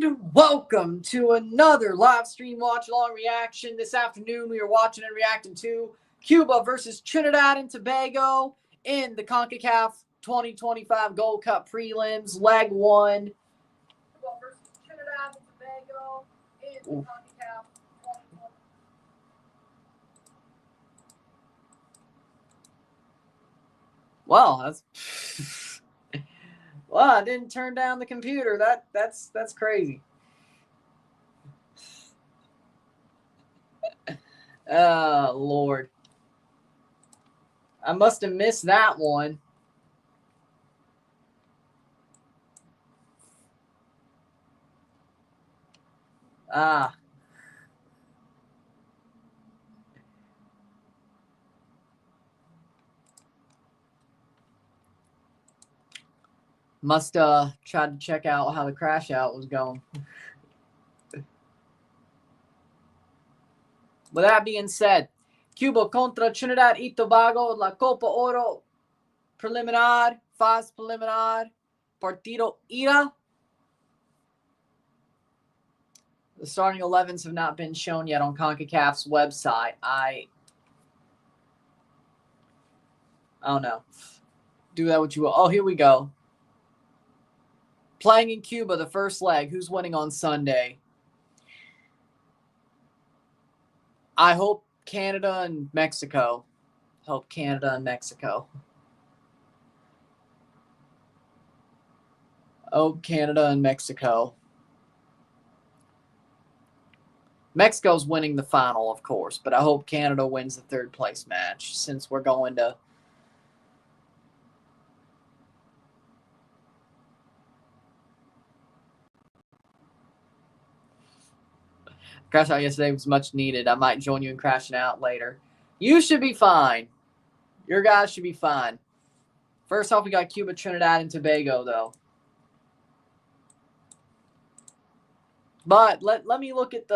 And welcome to another live stream watch along reaction. This afternoon we are watching and reacting to Cuba versus Trinidad and Tobago in the CONCACAF 2025 Gold Cup Prelims, leg 1. Cuba versus Trinidad and Tobago in the CONCACAF 2025. Well, that's well, I didn't turn down the computer. That's crazy. Oh, Lord. I must have missed that one. Ah. Must tried to check out how the crash out was going. With that being said, Cuba contra Trinidad y Tobago, la Copa Oro preliminar, fase preliminar, partido ida. The starting 11s have not been shown yet on CONCACAF's website. I don't know. Do that what you will. Oh, here we go. Playing in Cuba, the first leg. Who's winning on Sunday? I hope Canada and Mexico. Hope Canada and Mexico. Oh, Canada and Mexico. Mexico's winning the final, of course, but I hope Canada wins the third place match since we're going to. Crash out yesterday was much needed. I might join you in crashing out later. You should be fine. Your guys should be fine. First off, we got Cuba, Trinidad, and Tobago, though. But let me look at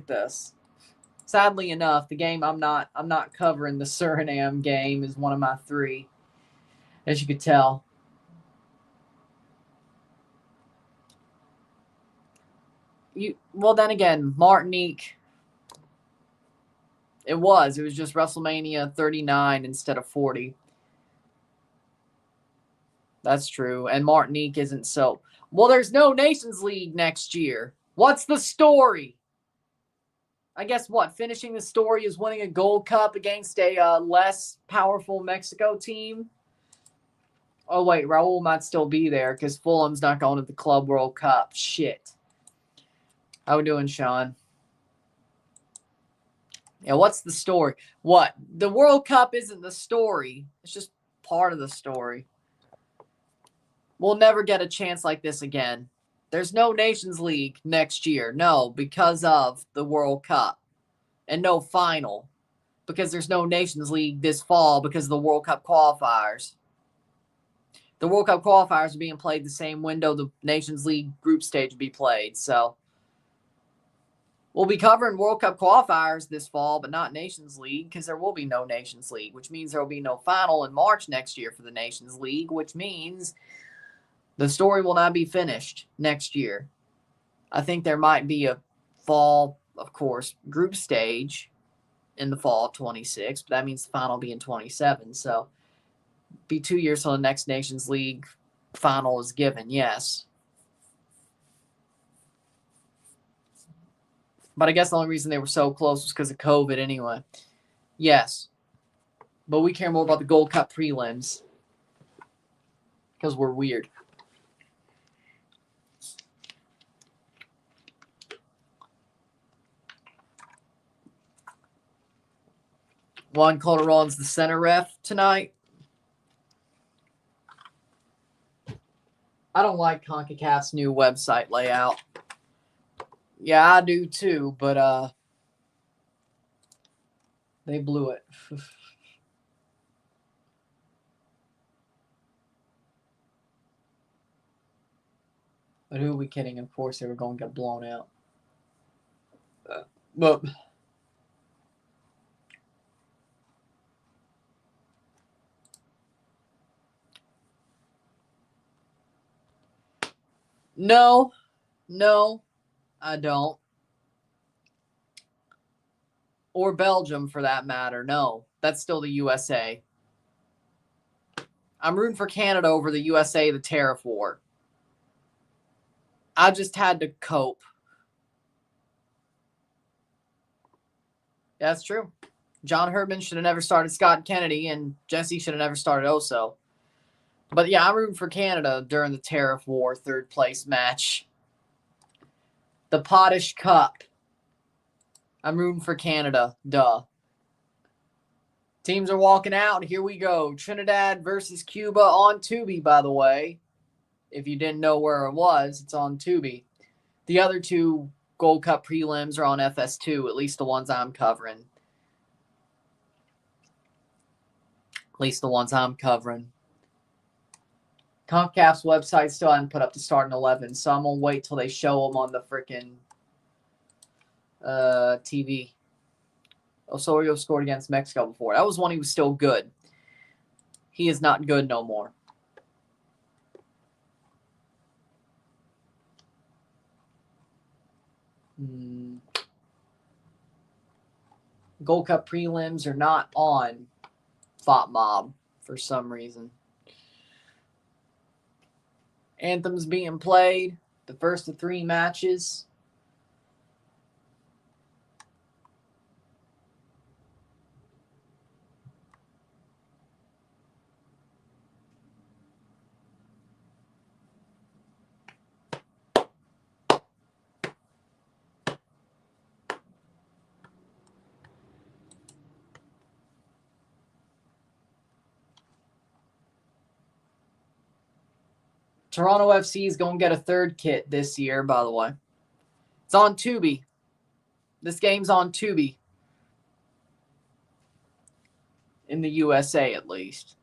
this. Sadly enough, the game I'm not covering the Suriname game is one of my 3, as you could tell. Well, then again, Martinique. It was just WrestleMania 39 instead of 40. That's true. And Martinique isn't so. Well, there's no Nations League next year. What's the story? I guess what? Finishing the story is winning a Gold Cup against a less powerful Mexico team. Oh, wait. Raul might still be there because Fulham's not going to the Club World Cup. Shit. How we doing, Sean? Yeah, what's the story? What? The World Cup isn't the story. It's just part of the story. We'll never get a chance like this again. There's no Nations League next year. No, because of the World Cup. And no final. Because there's no Nations League this fall because of the World Cup qualifiers. The World Cup qualifiers are being played the same window the Nations League group stage will be played. So we'll be covering World Cup qualifiers this fall, but not Nations League because there will be no Nations League, which means there will be no final in March next year for the Nations League, which means the story will not be finished next year. I think there might be a fall, of course, group stage in the fall of 26, but that means the final will be in 27. So be 2 years till the next Nations League final is given, yes. But I guess the only reason they were so close was because of COVID anyway. Yes. But we care more about the Gold Cup prelims because we're weird. Juan Calderon's the center ref tonight. I don't like CONCACAF's new website layout. Yeah, I do too, but they blew it. But who are we kidding? Of course they were going to get blown out. But no, No, I don't. Or Belgium, for that matter. No, that's still the USA. I'm rooting for Canada over the USA, the tariff war. I just had to cope. That's true. John Herdman should have never started Scott Kennedy, and Jesse should have never started Oso. But yeah, I'm rooting for Canada during the tariff war third place match. The Potash Cup. I'm rooting for Canada. Duh. Teams are walking out. Here we go. Trinidad versus Cuba on Tubi, by the way. If you didn't know where it was, it's on Tubi. The other two Gold Cup prelims are on FS2, at least the ones I'm covering. CONCACAF's website still hasn't put up the starting 11, so I'm going to wait till they show them on the freaking TV. Osorio scored against Mexico before. That was when he was still good. He is not good no more. Gold Cup prelims are not on FOTMob for some reason. Anthems being played. The first of 3 matches. Toronto FC is going to get a third kit this year, by the way. It's on Tubi. This game's on Tubi. In the USA, at least.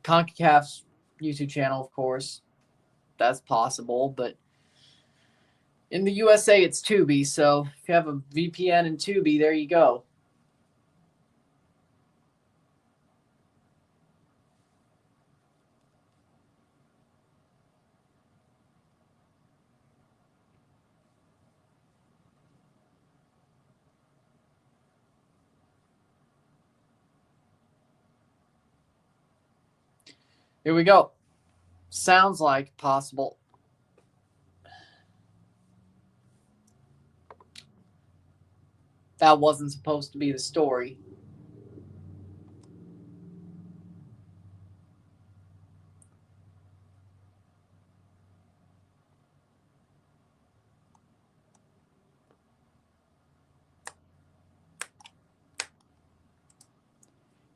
CONCACAF's YouTube channel, of course. That's possible, but in the USA, it's Tubi. So if you have a VPN and Tubi, there you go. Here we go. Sounds like possible. That wasn't supposed to be the story.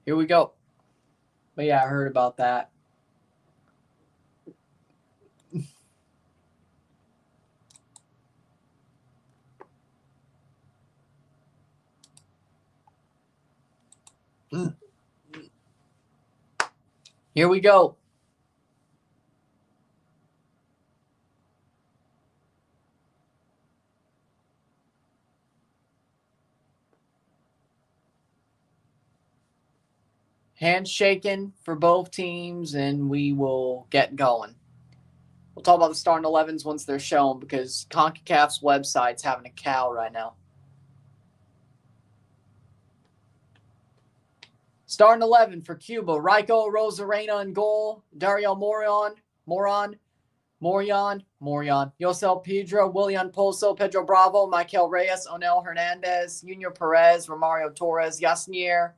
Here we go. But yeah, I heard about that. Here we go. Handshaking for both teams, and we will get going. We'll talk about the starting 11s once they're shown because CONCACAF's website's having a cow right now. Starting 11 for Cuba. Raiko Rosarena in goal. Dario Moran. Yosel Pedro. William Pozo. Pedro Bravo. Michael Reyes. Onel Hernandez. Junior Perez. Romario Torres. Yasnier.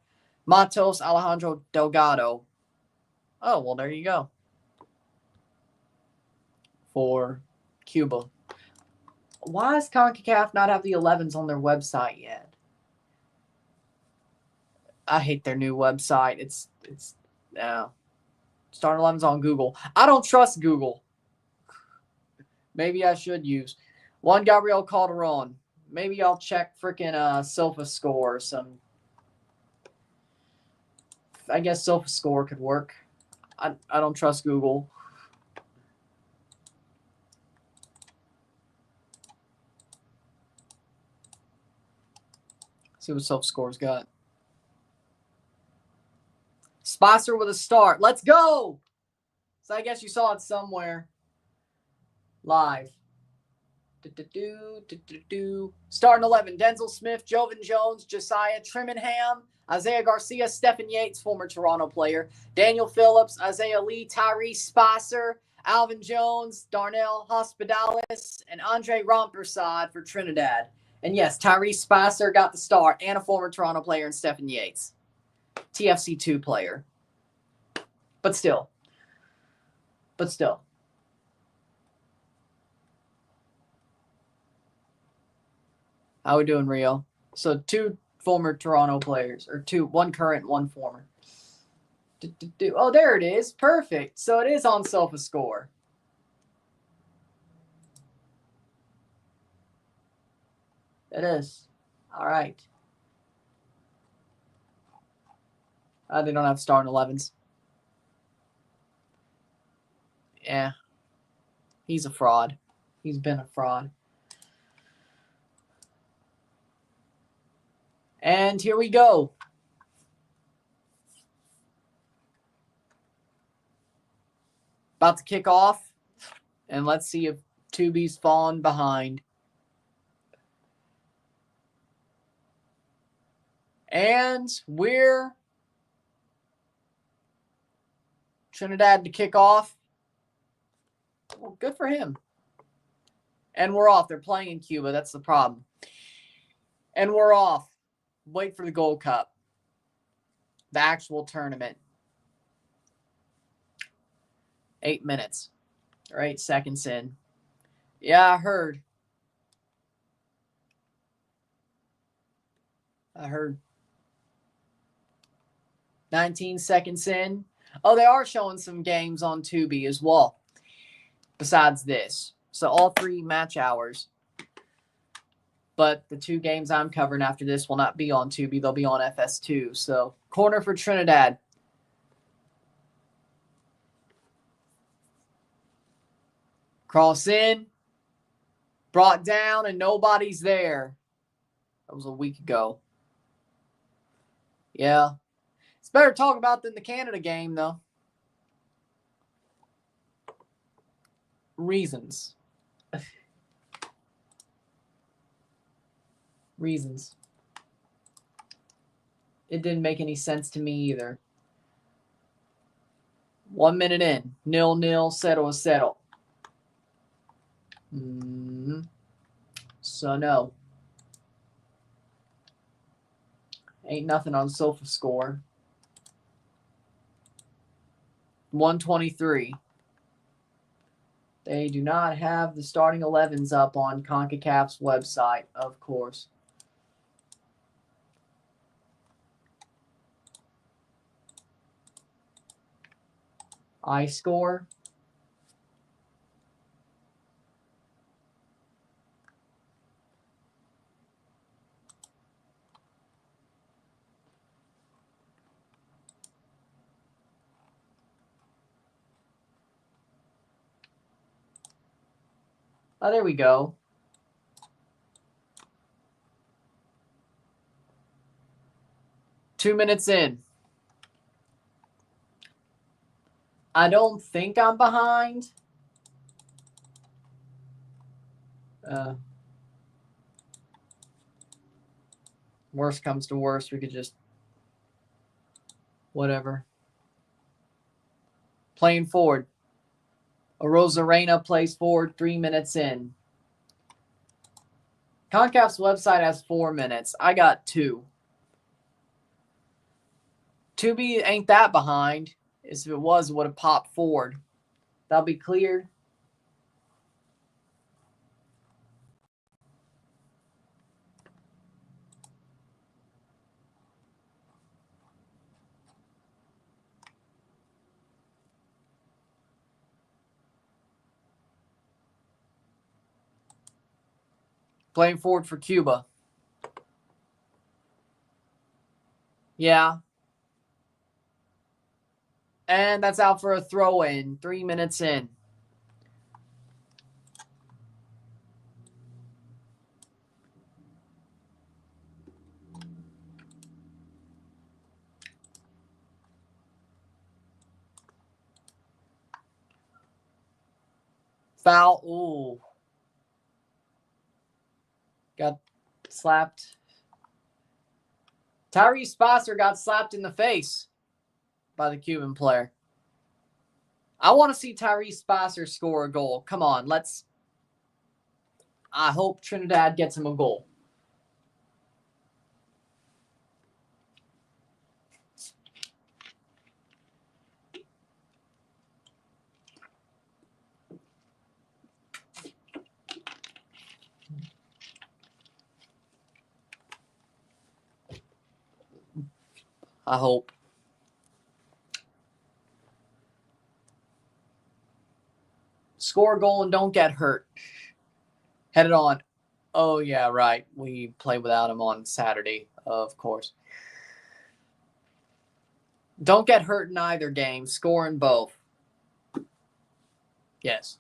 Matos. Alejandro Delgado. Oh, well, there you go. For Cuba. Why does CONCACAF not have the 11s on their website yet? I hate their new website. It's Starting 11's on Google. I don't trust Google. Maybe I should use Juan Gabriel Calderon. Maybe I'll check freaking SofaScore or some. I guess SofaScore could work. I don't trust Google. See what SofaScore's got. Spicer with a start. Let's go! So I guess you saw it somewhere. Live. Starting 11, Denzel Smith, Jovan Jones, Josiah Trimingham, Isaiah Garcia, Stephen Yates, former Toronto player, Daniel Phillips, Isaiah Lee, Tyrese Spicer, Alvin Jones, Darnell Hospitalis, and Andre Rompersad for Trinidad. And yes, Tyrese Spicer got the start, and a former Toronto player in Stephen Yates. TFC2 player. But still. How we doing, Rio? So 2 former Toronto players, or 1 current, 1 former. Oh, there it is. Perfect. So it is on SofaScore. It is. All right. They don't have starting 11s. Yeah. He's a fraud. He's been a fraud. And here we go. About to kick off. And let's see if Tubi's fallen behind. And we're Trinidad to kick off. Well, good for him. And we're off. They're playing in Cuba. That's the problem. And we're off. Wait for the Gold Cup. The actual tournament. 8 minutes. Or 8 seconds in. Yeah, I heard. 19 seconds in. Oh, they are showing some games on Tubi as well. Besides this. So all 3 match hours. But the 2 games I'm covering after this will not be on Tubi. They'll be on FS2. So corner for Trinidad. Cross in. Brought down and nobody's there. That was a week ago. Yeah. It's better to talk about than the Canada game, though. Reasons. Reasons. It didn't make any sense to me either. 1 minute in. 0-0. Settle. So, no. Ain't nothing on SofaScore. 123. They do not have the starting 11s up on CONCACAF's website, of course. iScore. Oh, there we go. Two minutes in. I don't think I'm behind. Worst comes to worst, we could just whatever. Playing forward. Rosarena plays forward 3 minutes in. CONCACAF's website has 4 minutes. I got 2. Tubi ain't that behind. If it was, it would have popped forward. That'll be cleared. Playing forward for Cuba. Yeah. And that's out for a throw-in. 3 minutes in. foul. Ooh. Got slapped. Tyrese Spicer got slapped in the face by the Cuban player. I want to see Tyrese Spicer score a goal. Come on, let's. I hope Trinidad gets him a goal. I hope. Score a goal and don't get hurt. Headed on. Oh, yeah, right. We play without him on Saturday, of course. Don't get hurt in either game. Score in both. Yes.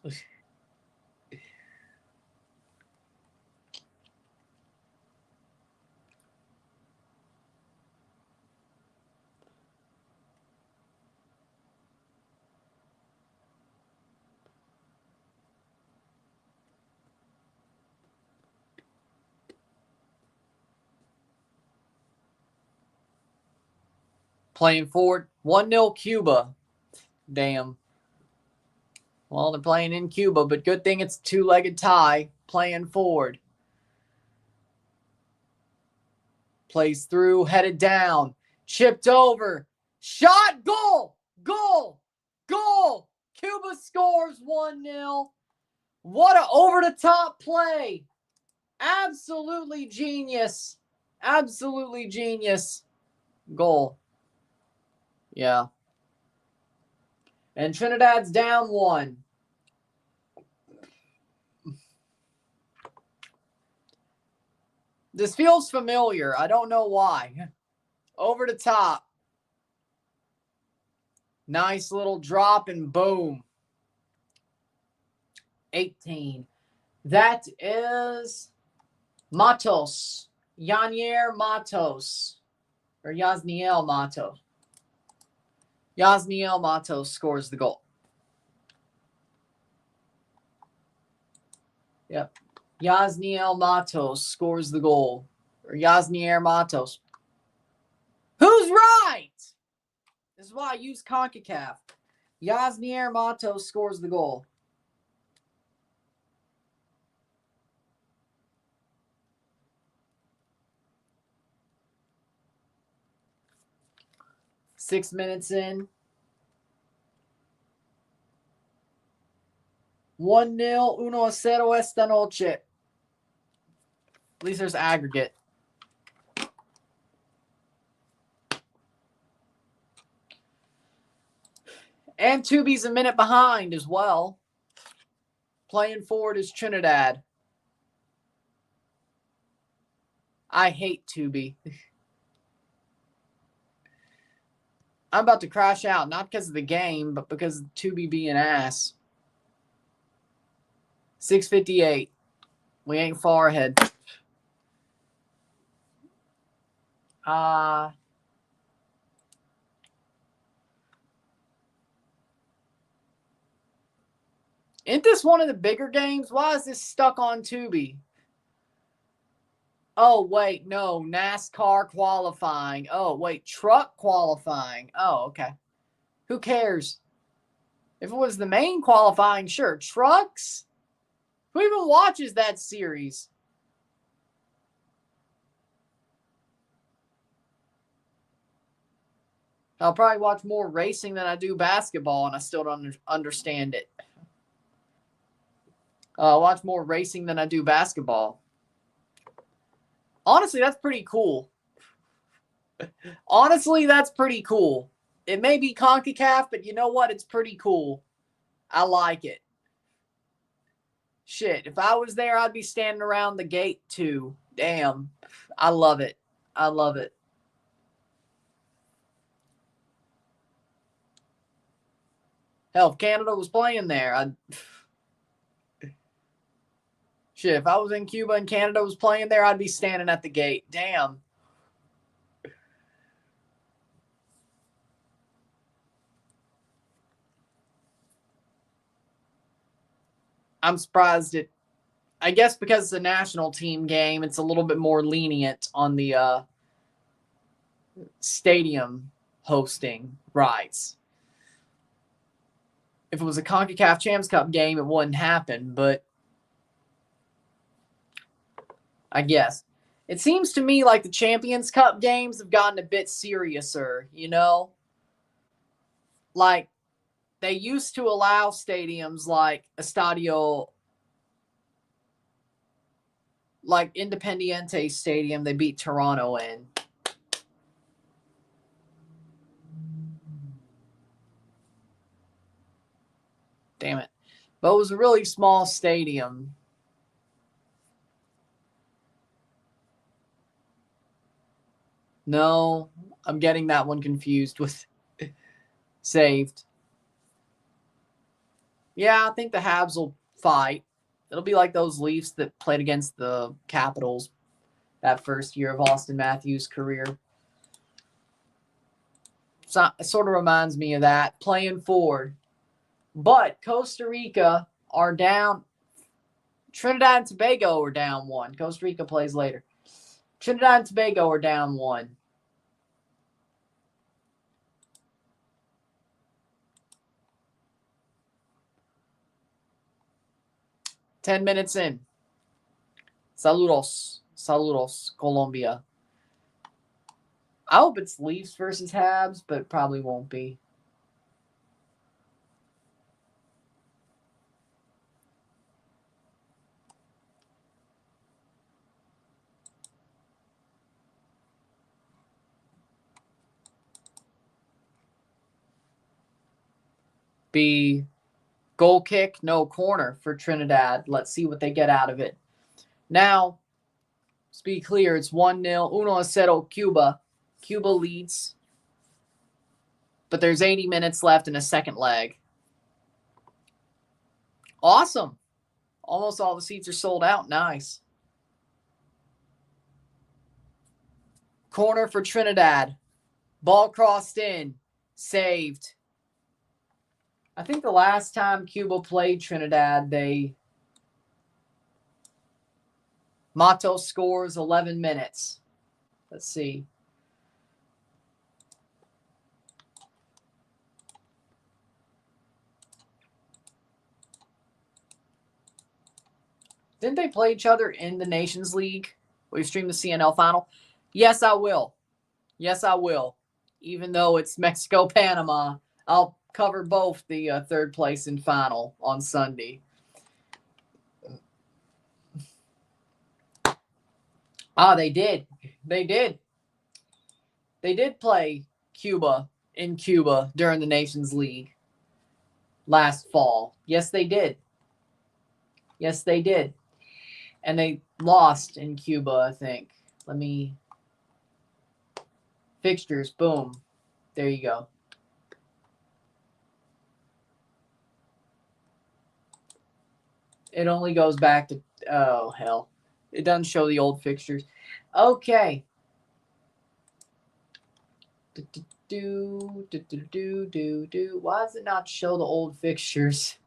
Playing forward. 1-0 Cuba. Damn. Well, they're playing in Cuba, but good thing it's a two-legged tie. Playing forward. Plays through, headed down. Chipped over. Shot, goal! Goal! Goal! Cuba scores 1-0. What an over-the-top play. Absolutely genius. Absolutely genius. Goal. Yeah. And Trinidad's down 1. This feels familiar. I don't know why. Over the top. Nice little drop and boom. 18. That is Matos. Yanier Matos. Or Yasniel Matos. Yasniel Matos scores the goal. Yep. Yasniel Matos scores the goal. Or Yasnier Matos. Who's right? This is why I use CONCACAF. Yasnier Matos scores the goal. Six minutes in. 1-0, 1-0 esta noche. At least there's aggregate. And Tubi's a minute behind as well. Playing forward is Trinidad. I hate Tubi. I'm about to crash out, not because of the game, but because of Tubi being ass. 6:58. We ain't far ahead. Isn't this one of the bigger games? Why is this stuck on Tubi? Oh, wait, no. NASCAR qualifying. Oh, wait, truck qualifying. Oh, okay. Who cares? If it was the main qualifying, sure. Trucks? Who even watches that series? I'll probably watch more racing than I do basketball, and I still don't understand it. I watch more racing than I do basketball. Honestly, that's pretty cool. Honestly, that's pretty cool. It may be CONCACAF, but you know what? It's pretty cool. I like it. Shit, if I was there, I'd be standing around the gate too. Damn. I love it. I love it. Hell, if Canada was playing there, I'd... Shit, if I was in Cuba and Canada was playing there, I'd be standing at the gate. Damn. I'm surprised it. I guess because it's a national team game, it's a little bit more lenient on the stadium hosting rights. If it was a CONCACAF Champions Cup game, it wouldn't happen, but I guess. It seems to me like the Champions Cup games have gotten a bit seriouser, you know? Like, they used to allow stadiums like Estadio, like Independiente Stadium, they beat Toronto in. Damn it. But it was a really small stadium. No, I'm getting that one confused with saved. Yeah, I think the Habs will fight. It'll be like those Leafs that played against the Capitals that first year of Austin Matthews' career. So, it sort of reminds me of that, playing forward. But Costa Rica are down. Trinidad and Tobago are down 1. Costa Rica plays later. Trinidad and Tobago are down 1. Ten minutes in. Saludos. Saludos, Colombia. I hope it's Leafs versus Habs, but it probably won't be. Be goal kick, no corner for Trinidad. Let's see what they get out of it. Now, let's be clear, it's 1-0. 1-0 Cuba. Cuba leads. But there's 80 minutes left in a second leg. Awesome. Almost all the seats are sold out. Nice. Corner for Trinidad. Ball crossed in. Saved. I think the last time Cuba played Trinidad, Matos scores 11 minutes. Let's see. Didn't they play each other in the Nations League? We've streamed the CNL final. Yes, I will. Yes, I will. Even though it's Mexico-Panama, I'll cover both the third place and final on Sunday. They did. They did. They did play Cuba in Cuba during the Nations League last fall. Yes, they did. Yes, they did. And they lost in Cuba, I think. Let me... Fixtures, boom. There you go. It only goes back to... Oh, hell. It doesn't show the old fixtures. Okay. Why does it not show the old fixtures?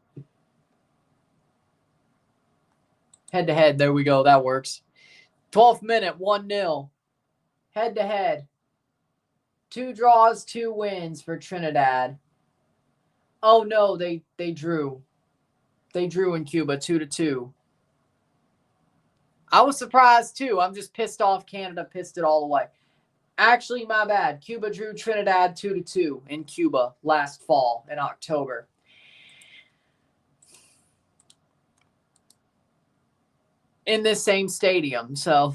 Head-to-head. There we go. That works. 12th minute, 1-0. Head-to-head. 2 draws, 2 wins for Trinidad. Oh, no. They drew. They drew in Cuba 2-2. I was surprised, too. I'm just pissed off Canada pissed it all away. Actually, my bad. Cuba drew Trinidad 2-2 in Cuba last fall in October. In this same stadium. So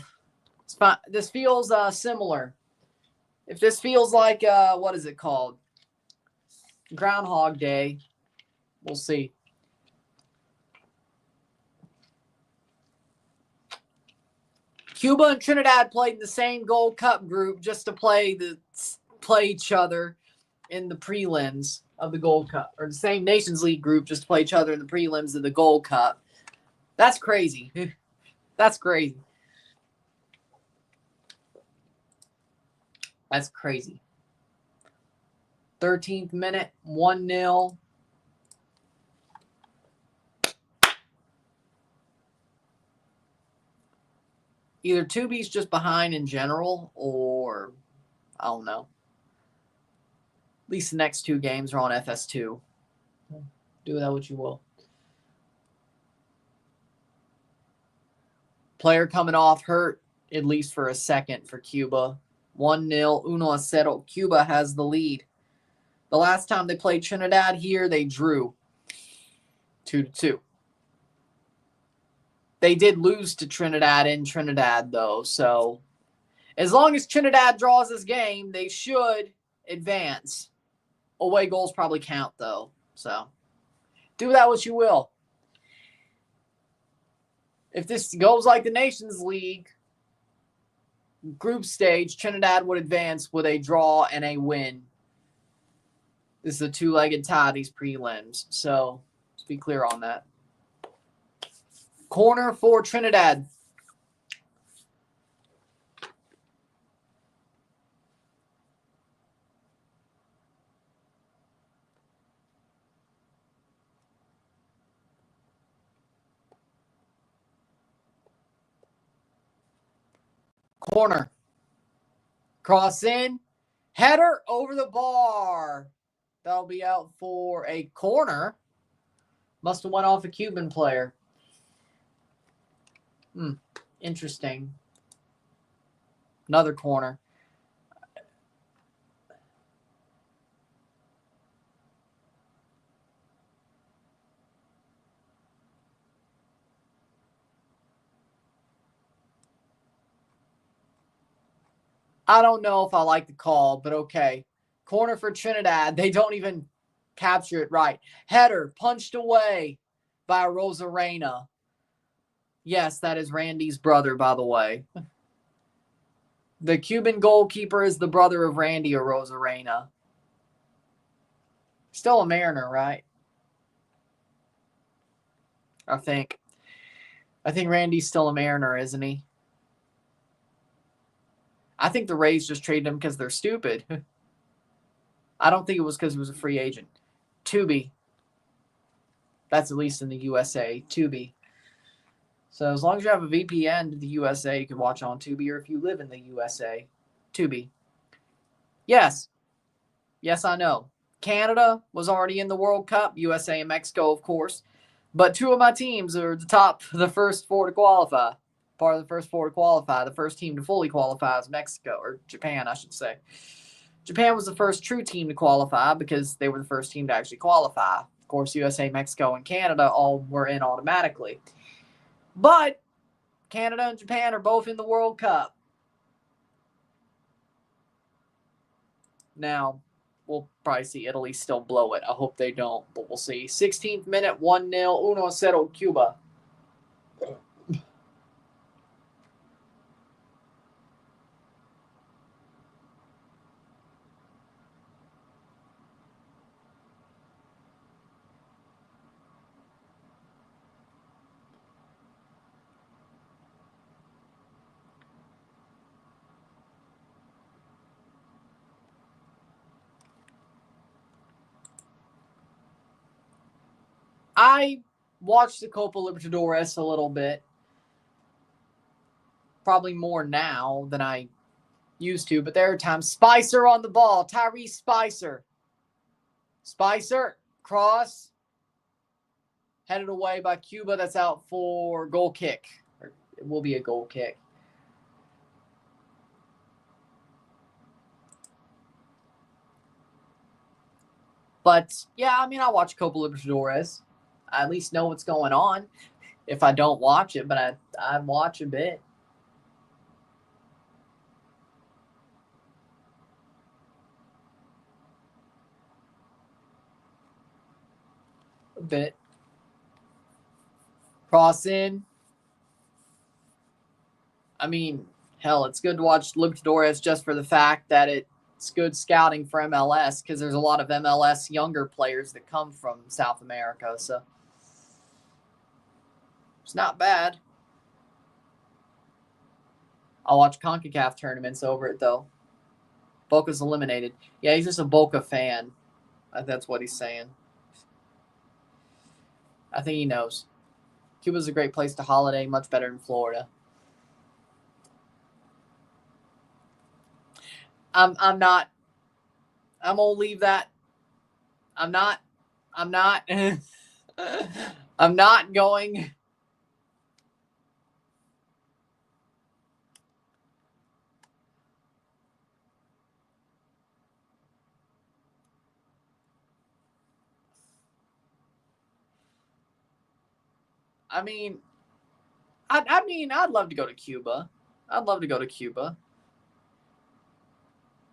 it's fine. This feels similar. If this feels like, what is it called? Groundhog Day. We'll see. Cuba and Trinidad played in the same Gold Cup group just to play each other in the prelims of the Gold Cup, or the same Nations League group just to play each other in the prelims of the Gold Cup. That's crazy. That's crazy. That's crazy. 13th minute, 1-0. Either Tubi's just behind in general, or I don't know. At least the next 2 games are on FS2. Do with that what you will. Player coming off hurt, at least for a second for Cuba. 1-0, 1-0. Cuba has the lead. The last time they played Trinidad here, they drew 2-2. They did lose to Trinidad in Trinidad, though. So as long as Trinidad draws this game, they should advance. Away goals probably count, though. So do that what you will. If this goes like the Nations League group stage, Trinidad would advance with a draw and a win. This is a 2-legged tie, these prelims. So let's be clear on that. Corner for Trinidad. Corner. Cross in. Header over the bar. That'll be out for a corner. Must have went off a Cuban player. Interesting. Another corner. I don't know if I like the call, but okay. Corner for Trinidad. They don't even capture it right. Header punched away by Rosarena. Yes, that is Randy's brother, by the way. The Cuban goalkeeper is the brother of Randy Rosarena. Still a Mariner, right? I think Randy's still a Mariner, isn't he? I think the Rays just traded him because they're stupid. I don't think it was because he was a free agent. Tubi. That's at least in the USA. Tubi. So as long as you have a VPN to the USA, you can watch on Tubi, or if you live in the USA, Tubi. Yes. Yes, I know. Canada was already in the World Cup. USA and Mexico, of course. But 2 of my teams are the first 4 to qualify. Part of the first 4 to qualify. The first team to fully qualify is Mexico, or Japan, I should say. Japan was the first true team to qualify because they were the first team to actually qualify. Of course, USA, Mexico, and Canada all were in automatically. But Canada and Japan are both in the World Cup. Now, we'll probably see Italy still blow it. I hope they don't, but we'll see. 16th minute, 1-0, 1-0 Cuba. I watched the Copa Libertadores a little bit. Probably more now than I used to, but there are times. Spicer on the ball. Tyrese Spicer. Spicer, cross. Headed away by Cuba. That's out for goal kick. Or it will be a goal kick. But, yeah, I mean, I watch Copa Libertadores. I at least know what's going on if I don't watch it, but I watch a bit. A bit. Cross in. I mean, hell, it's good to watch Libertadores just for the fact that it's good scouting for MLS because there's a lot of MLS younger players that come from South America, so it's not bad. I'll watch CONCACAF tournaments over it, though. Boca's eliminated. Yeah, he's just a Boca fan. That's what he's saying. I think he knows. Cuba's a great place to holiday, much better than Florida. I'm not. I'm gonna leave that. I'm not. I'm not going. I mean, I'd love to go to Cuba. I'd love to go to Cuba.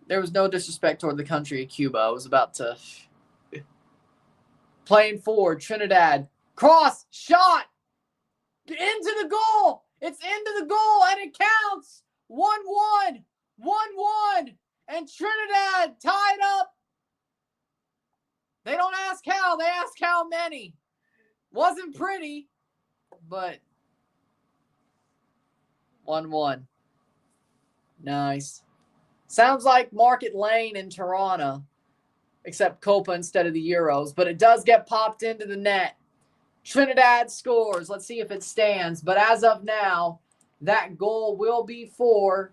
There was no disrespect toward the country of Cuba. I was about to. Playing forward, Trinidad. Cross, shot, into the goal. It's into the goal, and it counts. 1-1. 1-1. And Trinidad tied up. They don't ask how, they ask how many. Wasn't pretty, but 1-1. Nice. Sounds like Market Lane in Toronto, except Copa instead of the Euros, but it does get popped into the net. Trinidad scores. Let's see if it stands. But as of now, that goal will be for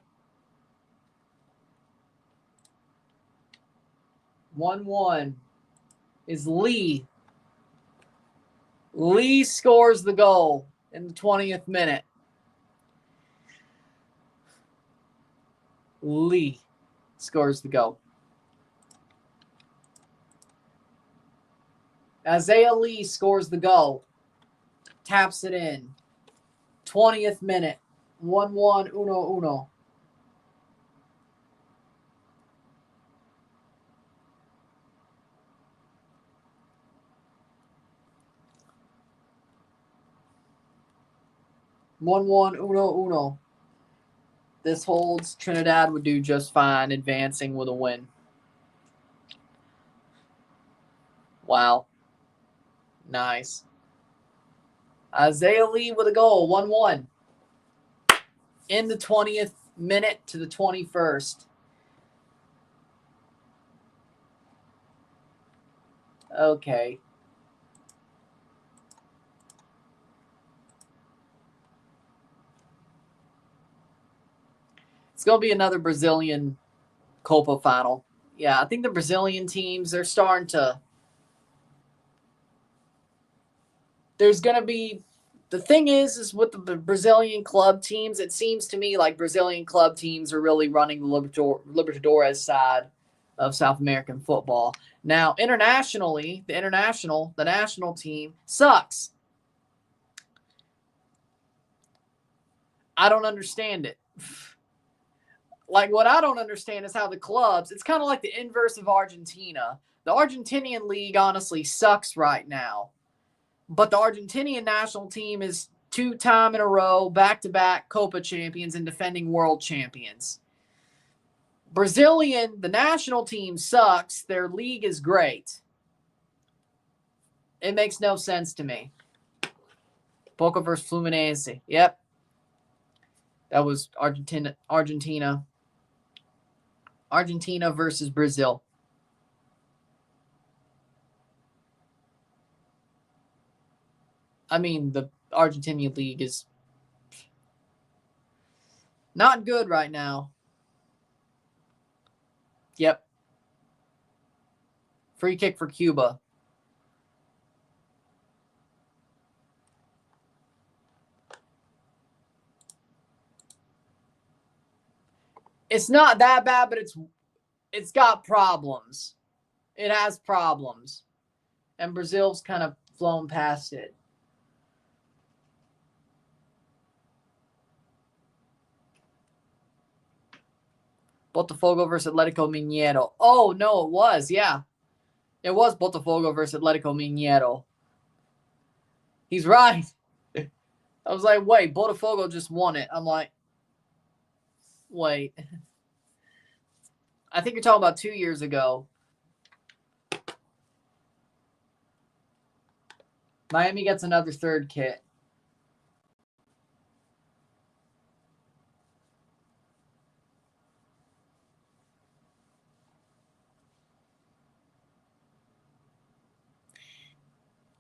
1-1 is Lee. Lee scores the goal in the 20th minute. Lee scores the goal. Isaiah Lee scores the goal. Taps it in. 20th minute. 1-1, 1-1. This holds. Trinidad would do just fine, advancing with a win. Wow. Nice. Isaiah Lee with a goal. 1-1. In the 20th minute to the 21st. Okay. It's going to be another Brazilian Copa final. Yeah, I think the Brazilian teams, they're starting to... There's going to be... The thing is with the Brazilian club teams, it seems to me like Brazilian club teams are really running the Libertadores side of South American football. Now, internationally, the national team sucks. I don't understand it. Like, what I don't understand is how the clubs, it's kind of like the inverse of Argentina. The Argentinian league honestly sucks right now. But the Argentinian national team is 2-time in a row, back-to-back Copa champions and defending world champions. Brazilian, the national team sucks. Their league is great. It makes no sense to me. Boca versus Fluminense. Yep. That was Argentina. Argentina versus Brazil. I mean, the Argentinian league is not good right now. Yep. Free kick for Cuba. It's not that bad, but it's got problems. It has problems. And Brazil's kind of flown past it. Botafogo versus Atletico Mineiro. Oh, no, it was. Yeah. It was Botafogo versus Atletico Mineiro. He's right. I was like, wait, Botafogo just won it. I'm like, wait. I think you're talking about 2 years ago. Miami gets another third kit.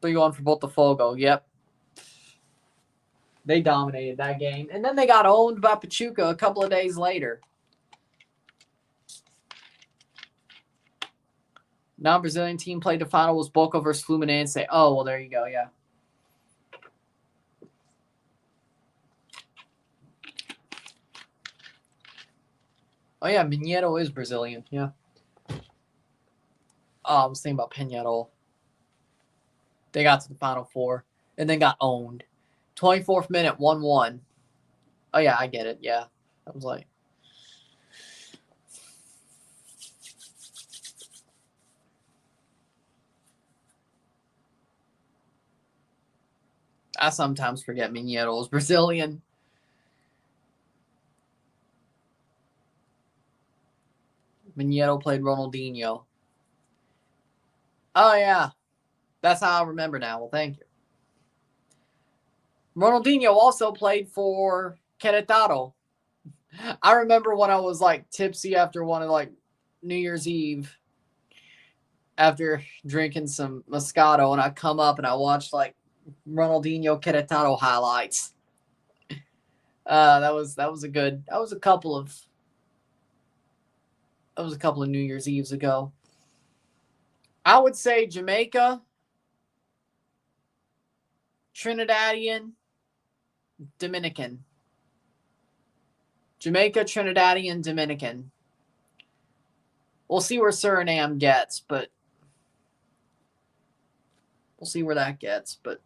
So you on for Botafogo. Yep. They dominated that game. And then they got owned by Pachuca a couple of days later. Non-Brazilian team played the final was Boca versus Fluminense. Oh, well, there you go. Yeah. Oh, yeah. Mineiro is Brazilian. Yeah. Oh, I was thinking about Peñarol. They got to the Final Four and then got owned. 24th minute, 1-1. Oh, yeah, I get it. Yeah. I was like. I sometimes forget Mineiro is Brazilian. Mineiro played Ronaldinho. Oh, yeah. That's how I remember now. Well, thank you. Ronaldinho also played for Querétaro. I remember when I was like tipsy after one of like New Year's Eve after drinking some Moscato, and I come up and I watched like Ronaldinho Querétaro highlights. That was a couple of New Year's Eves ago. I would say Jamaica, Trinidadian, Dominican. Jamaica, Trinidadian, Dominican. We'll see where Suriname gets, but we'll see where that gets, but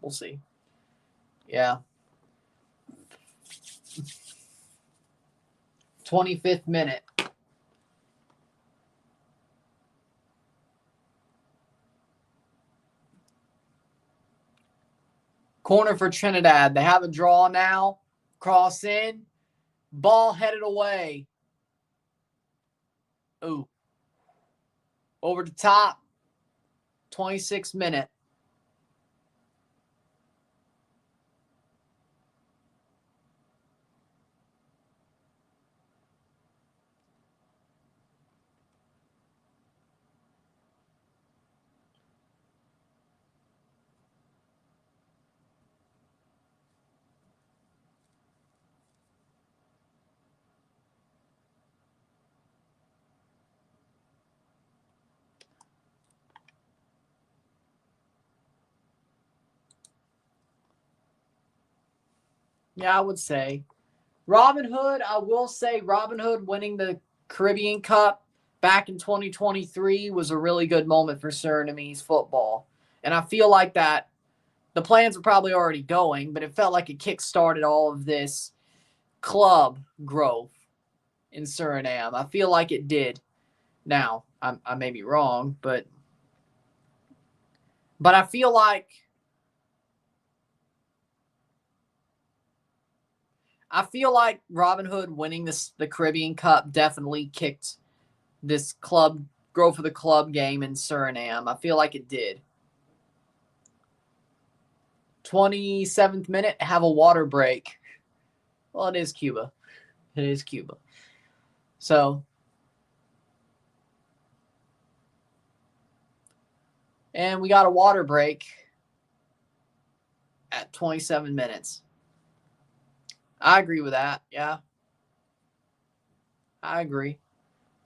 we'll see. Yeah. 25th minute. Corner for Trinidad. They have a draw now. Cross in. Ball headed away. Ooh. Over the top. 26th minute. Yeah, I would say. Robin Hood, I will say Robin Hood winning the Caribbean Cup back in 2023 was a really good moment for Surinamese football. And I feel like that the plans were probably already going, but it felt like it kick-started all of this club growth in Suriname. I feel like it did. Now, I may be wrong, but I feel like Robin Hood winning the Caribbean Cup definitely kicked this club growth of the club game in Suriname. I feel like it did. 27th minute, have a water break. Well, it is Cuba. It is Cuba. So, and we got a water break at 27 minutes. I agree with that. Yeah. I agree.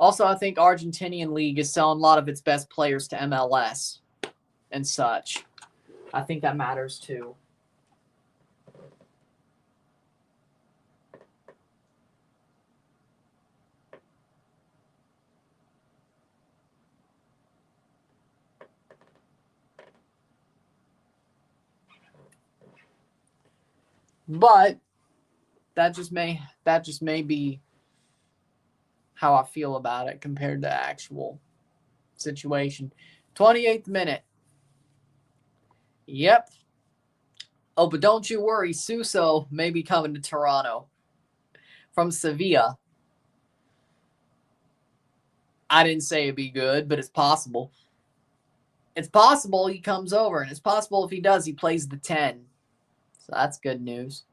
Also, I think Argentinian League is selling a lot of its best players to MLS and such. I think that matters too. But that just may be how I feel about it compared to actual situation. 28th minute. Yep. Oh, but don't you worry, Suso may be coming to Toronto from Sevilla. I didn't say it'd be good, but it's possible. It's possible he comes over, and it's possible if he does, he plays the 10. So that's good news.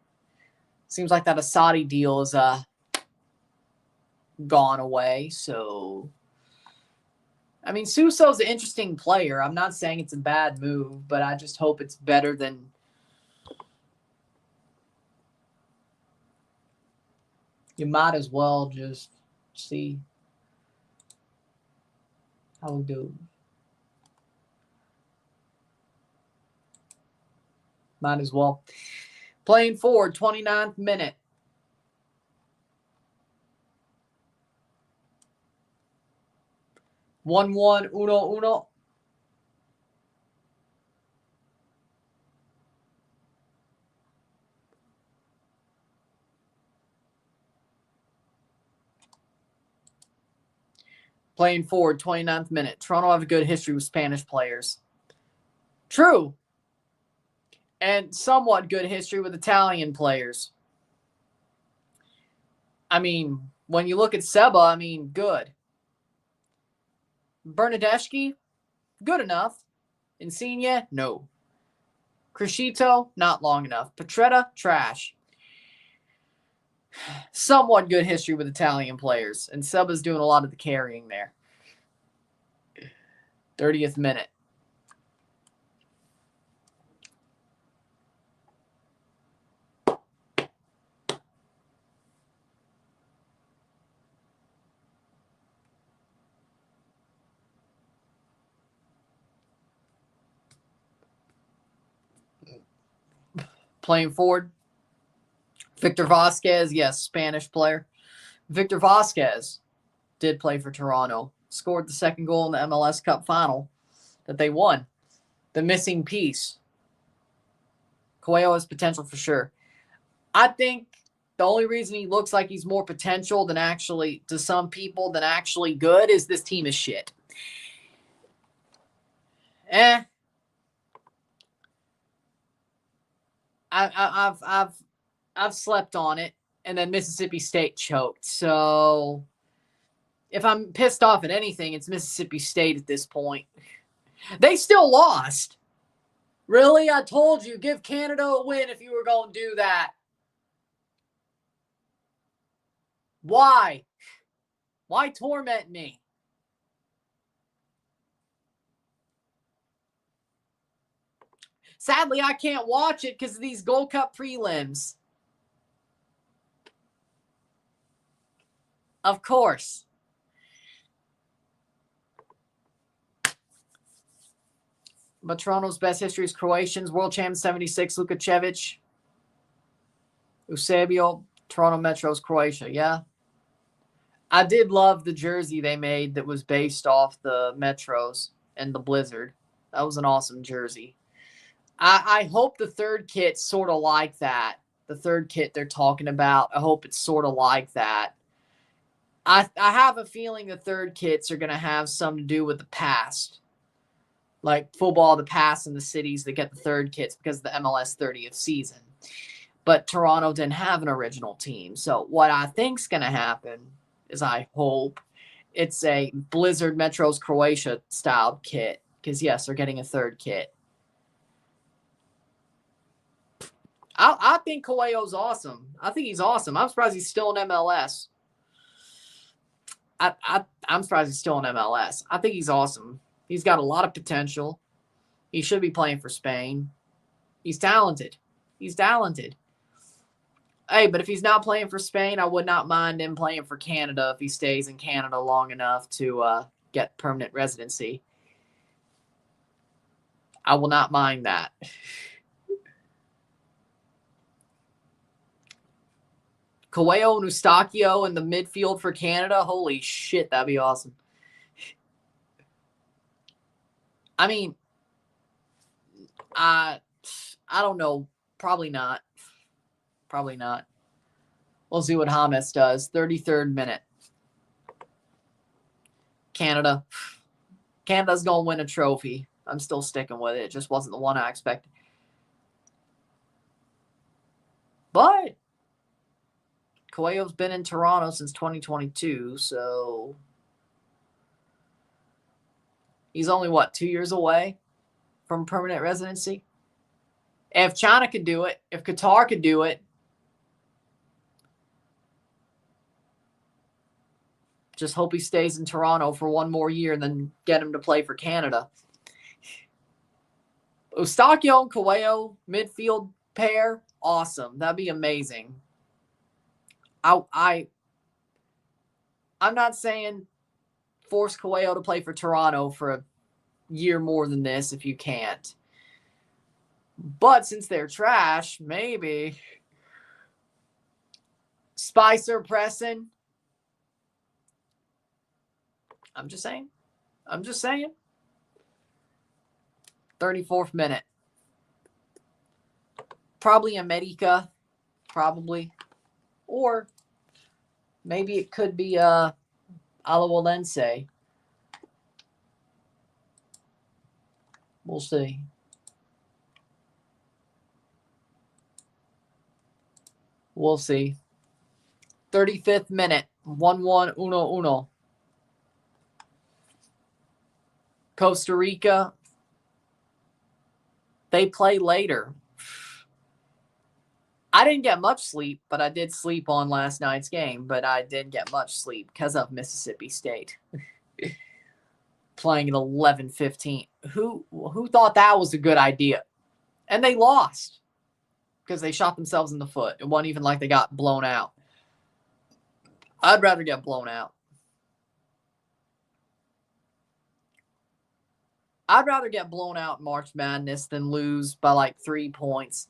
Seems like that Asadi deal is gone away. So, I mean, Suso's an interesting player. I'm not saying it's a bad move, but I just hope it's better than. You might as well just see how we do. Might as well. Playing forward, 29th minute. One, uno. Playing forward, 29th minute. Toronto have a good history with Spanish players. True. And somewhat good history with Italian players. I mean, when you look at Seba, I mean, good. Bernadeschi, good enough. Insigne, no. Crescito, not long enough. Petretta, trash. Somewhat good history with Italian players. And Seba's doing a lot of the carrying there. 30th minute. Playing forward. Victor Vasquez, yes, Spanish player. Victor Vasquez did play for Toronto. Scored the second goal in the MLS Cup final that they won. The missing piece. Coelho has potential for sure. I think the only reason he looks like he's more potential than actually, to some people, than actually good is this team is shit. I've slept on it, and then Mississippi State choked. So if I'm pissed off at anything, it's Mississippi State at this point. They still lost. Really? I told you, give Canada a win if you were going to do that. Why? Why torment me? Sadly, I can't watch it because of these Gold Cup prelims. Of course. But Toronto's best history is Croatians. World champ 76, Lukačević. Eusebio, Toronto Metro's Croatia. Yeah. I did love the jersey they made that was based off the Metros and the Blizzard. That was an awesome jersey. I hope the third kit's sort of like that. The third kit they're talking about, I hope it's sort of like that. I have a feeling the third kits are going to have something to do with the past. Like football, the past in the cities that get the third kits because of the MLS 30th season. But Toronto didn't have an original team. So what I think's going to happen is I hope it's a Blizzard Metros Croatia styled kit. Because, yes, they're getting a third kit. I think Coelho's awesome. I think he's awesome. I'm surprised he's still in MLS. I'm surprised he's still in MLS. I think he's awesome. He's got a lot of potential. He should be playing for Spain. He's talented. He's talented. Hey, but if he's not playing for Spain, I would not mind him playing for Canada if he stays in Canada long enough to get permanent residency. I will not mind that. Coelho and Eustachio in the midfield for Canada. Holy shit, that'd be awesome. I mean, I don't know. Probably not. Probably not. We'll see what James does. 33rd minute. Canada. Canada's going to win a trophy. I'm still sticking with it. It just wasn't the one I expected. But Coelho's been in Toronto since 2022, so he's only, 2 years away from permanent residency? If China could do it, if Qatar could do it, just hope he stays in Toronto for one more year and then get him to play for Canada. Eustachio and Coelho, midfield pair, awesome. That'd be amazing. I'm not saying force Coelho to play for Toronto for a year more than this if you can't. But since they're trash, maybe. Spicer pressing. I'm just saying. 34th minute. Probably America. Probably. Or maybe it could be Alajuelense. We'll see. We'll see. 35th minute. 1-1, 1-1. Costa Rica. They play later. I didn't get much sleep, but I did sleep on last night's game. But I didn't get much sleep because of Mississippi State. Playing at 11:15. Who thought that was a good idea? And they lost because they shot themselves in the foot. It wasn't even like they got blown out. I'd rather get blown out. I'd rather get blown out in March Madness than lose by like 3 points.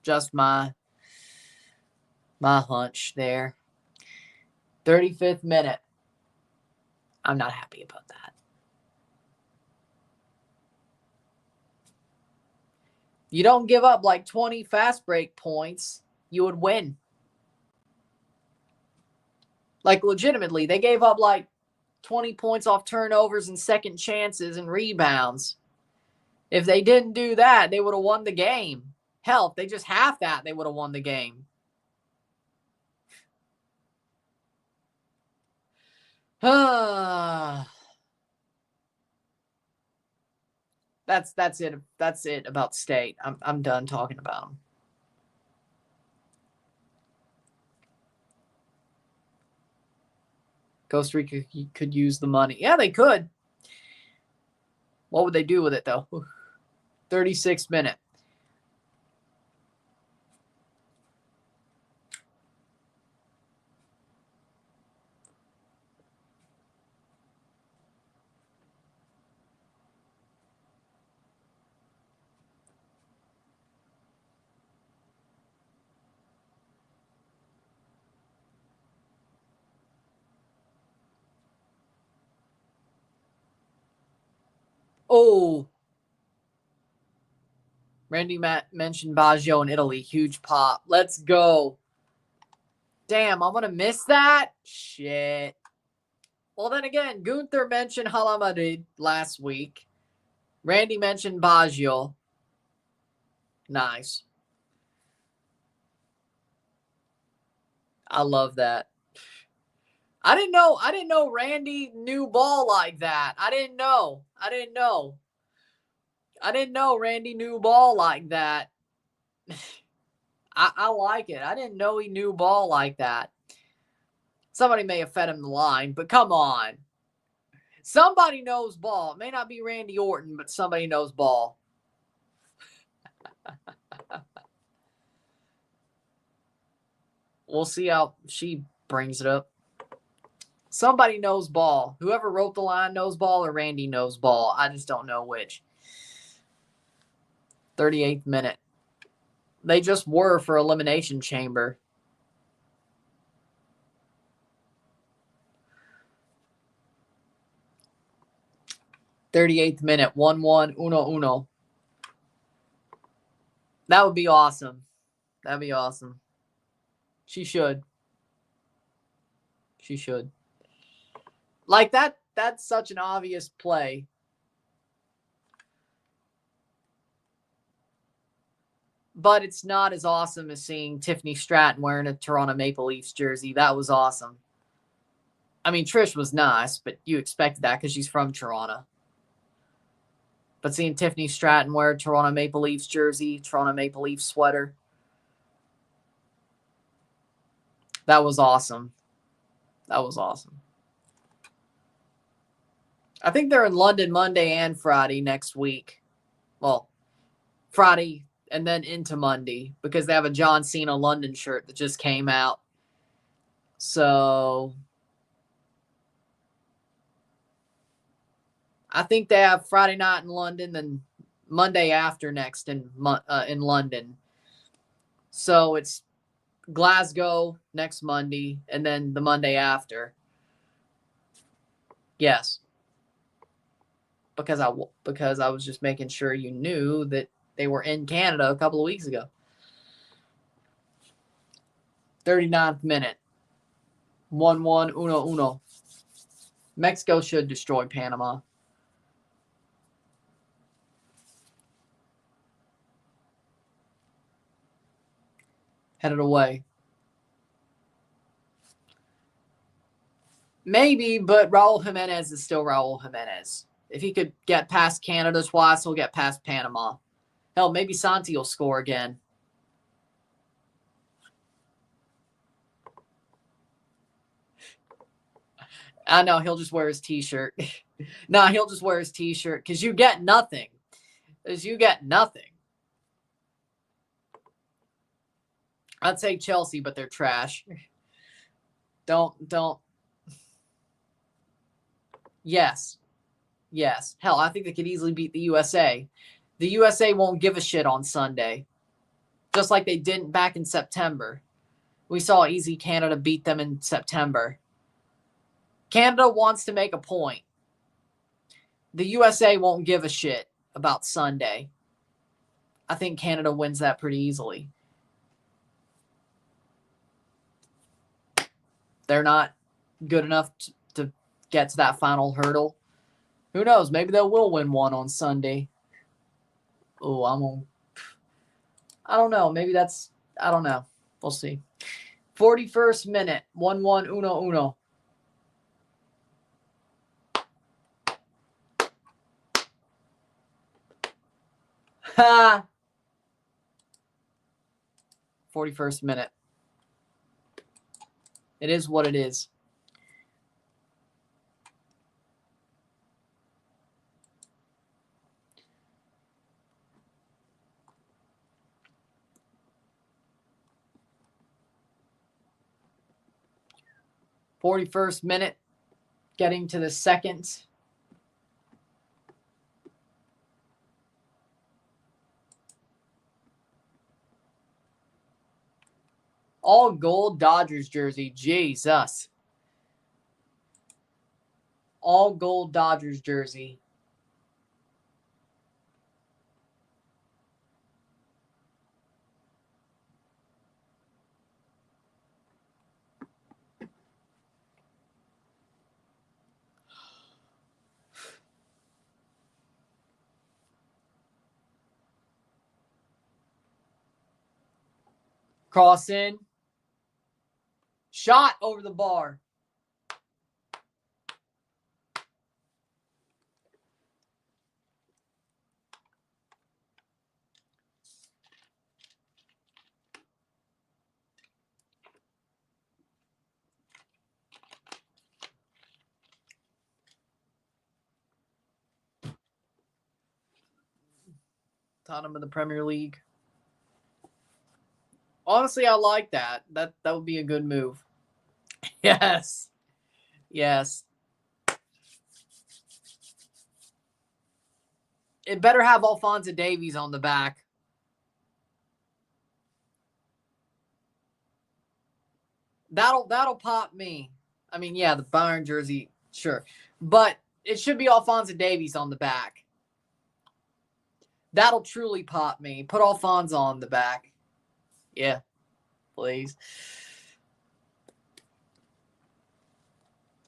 Just my hunch there. 35th minute. I'm not happy about that. You don't give up like 20 fast break points, you would win. Like legitimately, they gave up like 20 points off turnovers and second chances and rebounds. If they didn't do that, they would have won the game. Hell, if they just half that, they would have won the game. That's it. That's it about State. I'm done talking about them. Costa Rica could use the money. Yeah, they could. What would they do with it, though? 36th minute. Oh. Randy mentioned Baggio in Italy. Huge pop. Let's go. Damn, I'm going to miss that? Shit. Well, then again, Gunther mentioned Hala Madrid last week. Randy mentioned Baggio. Nice. I love that. I didn't know Randy knew ball like that. I didn't know Randy knew ball like that. I like it. I didn't know he knew ball like that. Somebody may have fed him the line, but come on. Somebody knows ball. It may not be Randy Orton, but somebody knows ball. We'll see how she brings it up. Somebody knows ball. Whoever wrote the line knows ball or Randy knows ball. I just don't know which. 38th minute. They just were for Elimination Chamber. .38th minute. 1-1. 1-1. That would be awesome. That'd be awesome. She should. She should. Like that's such an obvious play. But it's not as awesome as seeing Tiffany Stratton wearing a Toronto Maple Leafs jersey. That was awesome. I mean, Trish was nice, but you expected that because she's from Toronto. But seeing Tiffany Stratton wear a Toronto Maple Leafs jersey, Toronto Maple Leafs sweater, that was awesome. That was awesome. I think they're in London Monday and Friday next week. Well, Friday and then into Monday because they have a John Cena London shirt that just came out. So I think they have Friday night in London, then Monday after next in London. So it's Glasgow next Monday, and then the Monday after. Yes. Because I was just making sure you knew that they were in Canada a couple of weeks ago. 39th minute. 1-1, 1-1. Mexico should destroy Panama. Headed away. Maybe, but Raul Jimenez is still Raul Jimenez. If he could get past Canada twice, he'll get past Panama. Hell, maybe Santi will score again. I know, he'll just wear his T-shirt. Nah, he'll just wear his T-shirt because you get nothing. I'd say Chelsea, but they're trash. Don't. Yes. Hell, I think they could easily beat the USA. The USA won't give a shit on Sunday. Just like they didn't back in September. We saw easy Canada beat them in September. Canada wants to make a point. The USA won't give a shit about Sunday. I think Canada wins that pretty easily. They're not good enough to get to that final hurdle. Who knows? Maybe they will win one on Sunday. Oh, I don't know. Maybe that's... I don't know. We'll see. 41st minute. 1-1, 1-1. Ha! 41st minute. It is what it is. '41st minute, getting to the second. All gold Dodgers jersey. Jesus. All gold Dodgers jersey. Cross in. Shot over the bar. Tottenham in the Premier League. Honestly, I like that. That would be a good move. Yes. It better have Alphonso Davies on the back. That'll pop me. I mean, yeah, the Bayern jersey, sure. But it should be Alphonso Davies on the back. That'll truly pop me. Put Alphonso on the back. Yeah, please.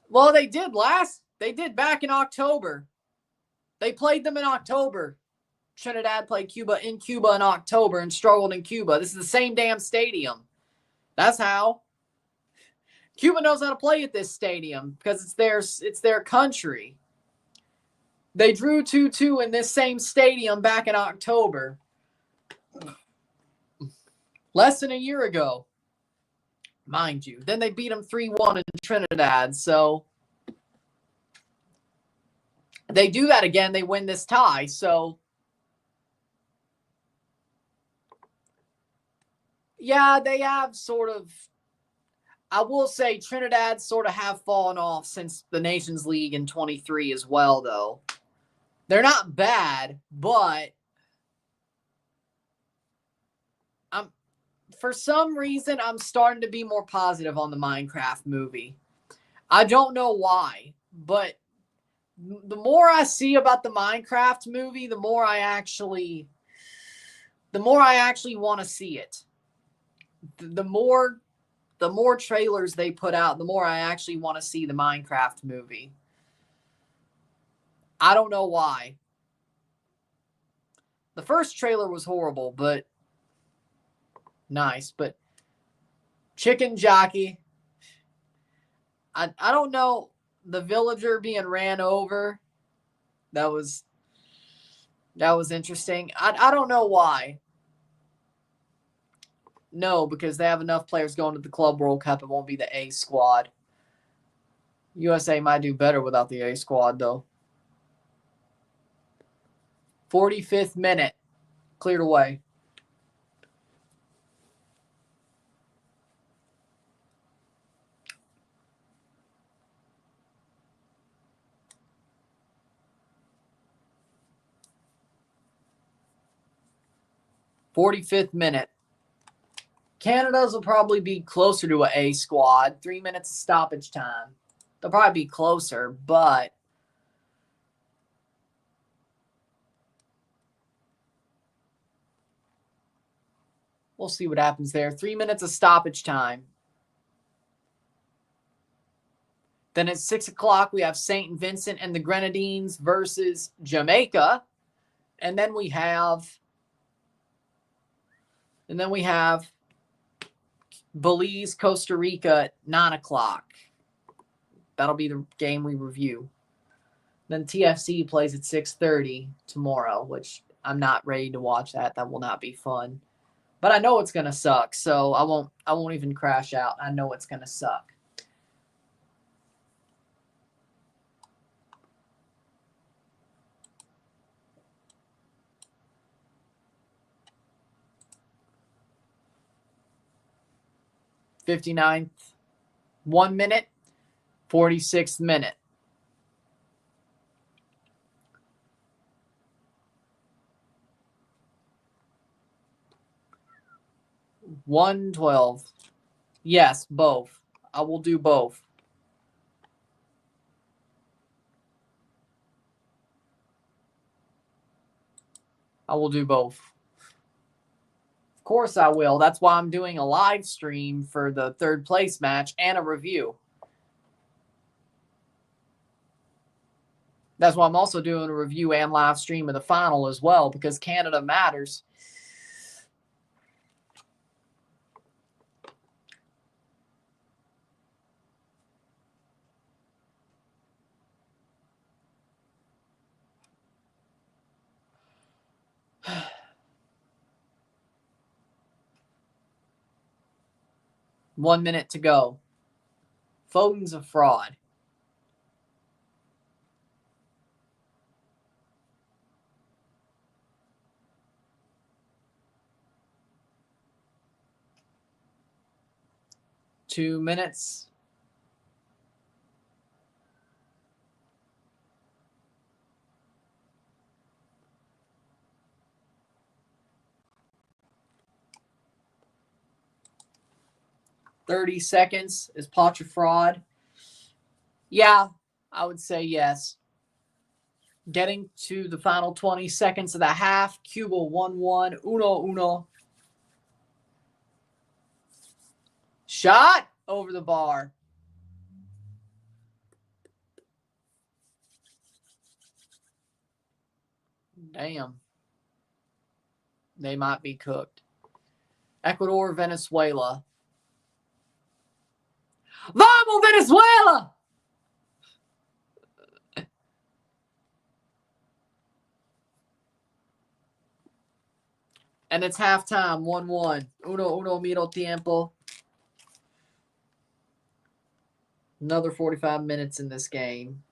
Well, they did back in October. They played them in October. Trinidad played Cuba in Cuba in October and struggled in Cuba. This is the same damn stadium. That's how. Cuba knows how to play at this stadium because it's their country. They drew 2-2 in this same stadium back in October. Less than a year ago, mind you. Then they beat them 3-1 in Trinidad. So they do that again. They win this tie. So yeah, they have sort of, I will say Trinidad sort of have fallen off since the Nations League in 23 as well, though. They're not bad, but For some reason, I'm starting to be more positive on the Minecraft movie. I don't know why, but the more I see about the Minecraft movie, the more I actually want to see it. The more trailers they put out, the more I actually want to see the Minecraft movie. I don't know why. The first trailer was horrible, but nice. But Chicken Jockey, I don't know, the villager being ran over, that was interesting. I don't know why. No, because they have enough players going to the Club World Cup. It won't be the A squad. USA might do better without the A squad, though. 45th minute. Cleared away. '45th minute. Canada's will probably be closer to an A squad. 3 minutes of stoppage time. They'll probably be closer, but we'll see what happens there. 3 minutes of stoppage time. Then at 6 o'clock, we have St. Vincent and the Grenadines versus Jamaica. And then we have Belize, Costa Rica at 9 o'clock. That'll be the game we review. Then TFC plays at 6:30 tomorrow, which I'm not ready to watch that. That will not be fun. But I know it's going to suck, so I won't even crash out. I know it's going to suck. '59th, 1 minute, 46th minute. $1.12. Yes, both. I will do both. I will do both. Of course I will. That's why I'm doing a live stream for the third place match and a review. That's why I'm also doing a review and live stream of the final as well, because Canada matters. One minute to go. Foden's a fraud. Two minutes. $30 seconds. Is Poch a fraud? Yeah, I would say yes. Getting to the final 20 seconds of the half. Cuba 1-1. 1-1. Shot over the bar. Damn. They might be cooked. Ecuador, Venezuela. Vamos, Venezuela! And it's halftime, 1-1. 1-1 medio tiempo. Another 45 minutes in this game.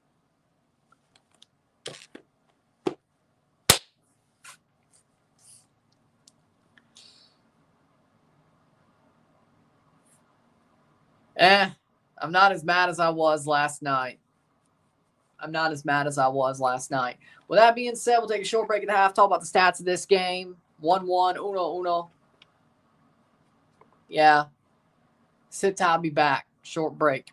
I'm not as mad as I was last night. With that being said, we'll take a short break at the half, talk about the stats of this game. 1-1, 1-1. Yeah. Sit tight, I'll be back. Short break.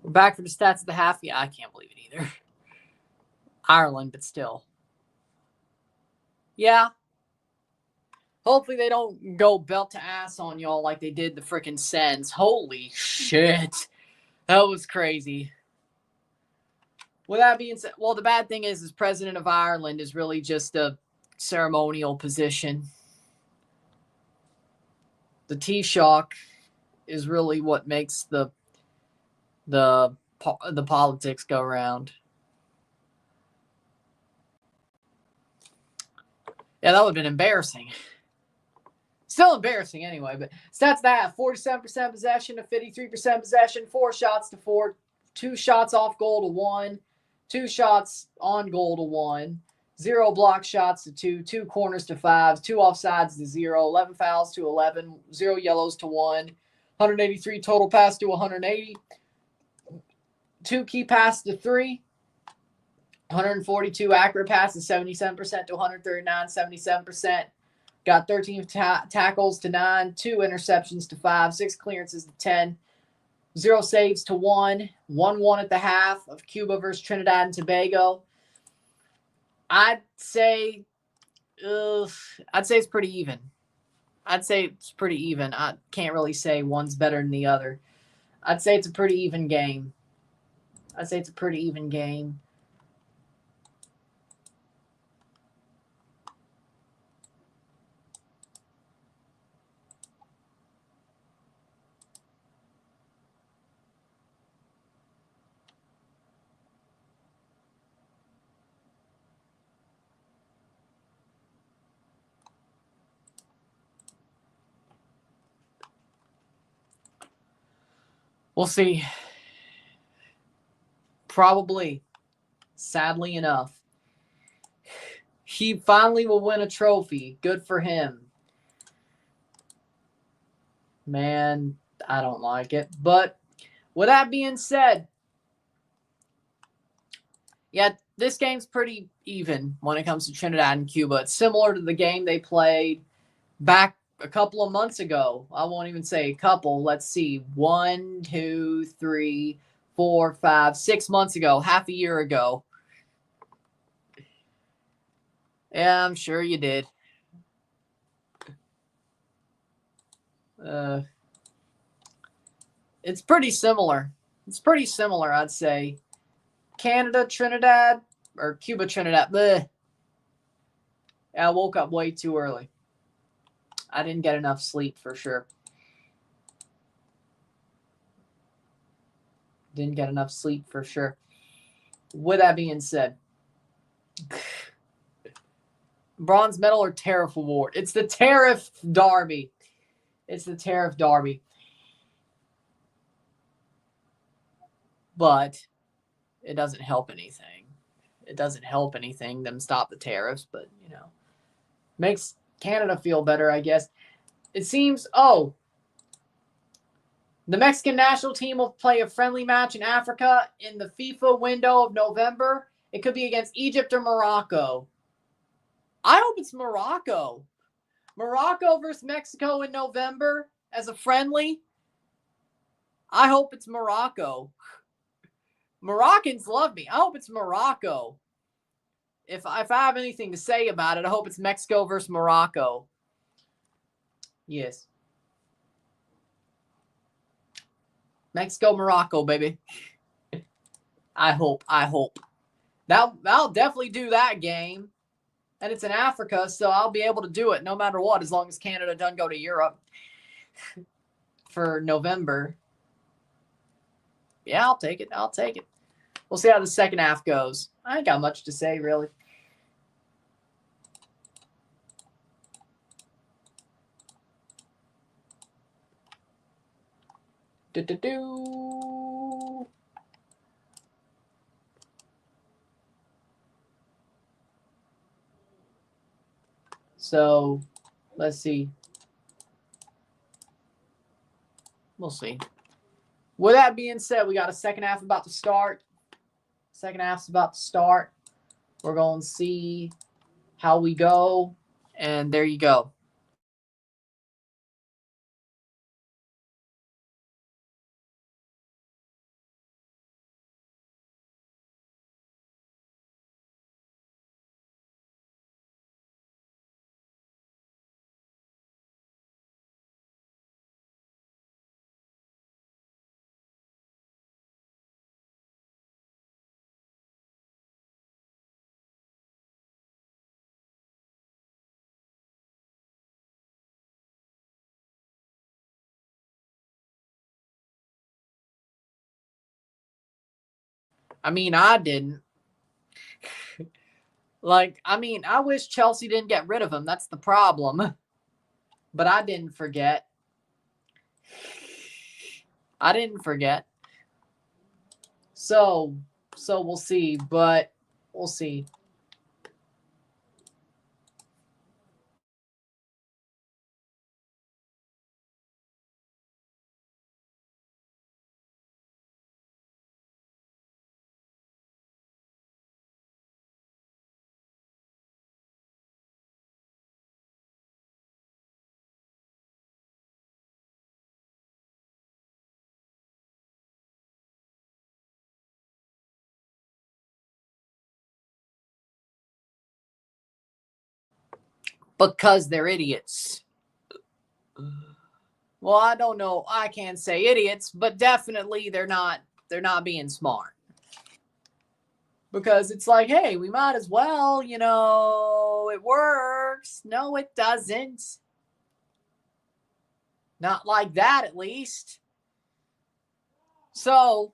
We're back for the stats of the half. Yeah, I can't believe it either. Ireland, but still. Yeah. Hopefully they don't go belt to ass on y'all like they did the frickin' Sens. Holy shit. That was crazy. With that being said, well, the bad thing is president of Ireland is really just a ceremonial position. The Taoiseach is really what makes the politics go round. Yeah, that would have been embarrassing. Still embarrassing anyway, but stats that 47% possession to 53% possession, 4 shots to 4, 2 shots off goal to 1, 2 shots on goal to 1, 0 block shots to 2, 2 corners to 5, 2 offsides to 0, 11 fouls to 11, 0 yellows to 1, 183 total pass to 180, 2 key passes to 3, 142 accurate passes, 77% to 139, 77%. Got 13 tackles to 9, 2 interceptions to 5, 6 clearances to 10, 0 saves to 1, 1-1 at the half of Cuba versus Trinidad and Tobago. I'd say it's pretty even. I'd say it's pretty even. I can't really say one's better than the other. I'd say it's a pretty even game. We'll see. Probably. Sadly enough. He finally will win a trophy. Good for him. Man, I don't like it. But with that being said, yeah, this game's pretty even when it comes to Trinidad and Cuba. It's similar to the game they played back a couple of months ago. I won't even say a couple. Let's see. 1, 2, 3, 4, 5, 6 months ago. Half a year ago. Yeah, I'm sure you did. It's pretty similar. I'd say. Canada, Trinidad, or Cuba, Trinidad. Bleh. I woke up way too early. I didn't get enough sleep for sure. With that being said, bronze medal or tariff award? It's the tariff derby. But it doesn't help anything. Them stop the tariffs, but, makes Canada feel better, I guess. It seems, the Mexican national team will play a friendly match in Africa in the FIFA window of November. It could be against Egypt or Morocco. I hope it's Morocco. Morocco versus Mexico in November as a friendly. I hope it's Morocco. Moroccans love me. I hope it's Morocco. If I have anything to say about it, I hope it's Mexico versus Morocco. Yes. Mexico, Morocco, baby. I hope. I'll definitely do that game. And it's in Africa, so I'll be able to do it no matter what, as long as Canada doesn't go to Europe for November. Yeah, I'll take it. We'll see how the second half goes. I ain't got much to say, really. So, let's see. We'll see. With that being said, we got a second half about to start. We're going to see how we go. And there you go. I mean, I didn't. Like, I mean, I wish Chelsea didn't get rid of him. That's the problem. But I didn't forget. I didn't forget. So we'll see, but we'll see. Because they're idiots. Well, I don't know. I can't say idiots, but definitely they're not being smart. Because it's like, hey, we might as well, it works. No, it doesn't. Not like that, at least. So,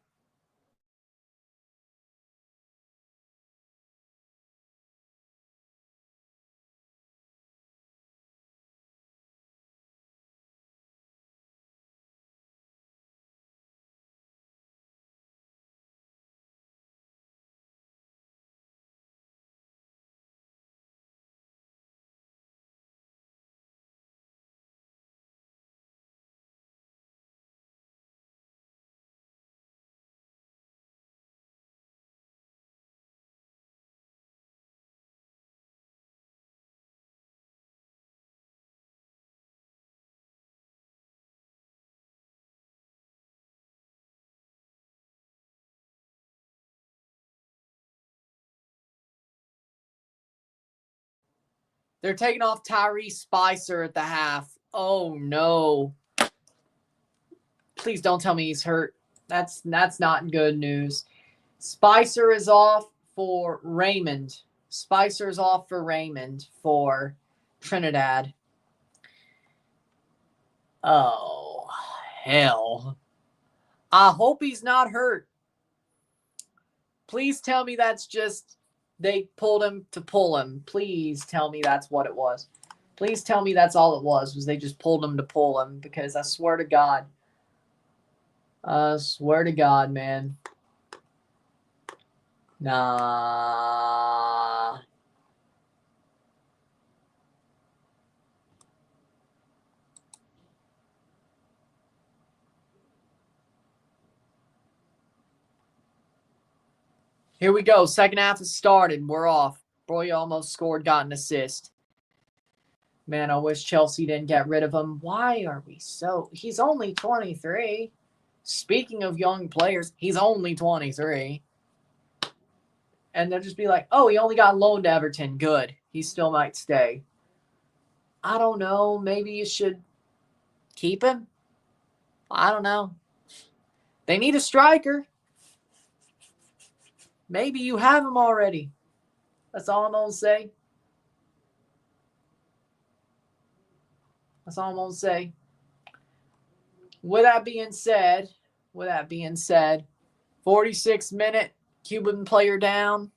they're taking off Tyrese Spicer at the half. Oh, no. Please don't tell me he's hurt. That's not good news. Spicer is off for Raymond. Spicer's off for Raymond for Trinidad. Oh, hell. I hope he's not hurt. Please tell me that's just they pulled him to pull him. Please tell me that's what it was. Please tell me that's all it was they just pulled him to pull him, because I swear to God. I swear to God, man. Nah. Here we go. Second half has started. We're off. Boy almost scored, got an assist. Man, I wish Chelsea didn't get rid of him. Why are we so... He's only 23. Speaking of young players, he's only 23. And they'll just be like, oh, he only got loaned to Everton. Good. He still might stay. I don't know. Maybe you should keep him. I don't know. They need a striker. Maybe you have him already. That's all I'm going to say. That's all I'm going to say. With that being said, 46-minute Cuban player down.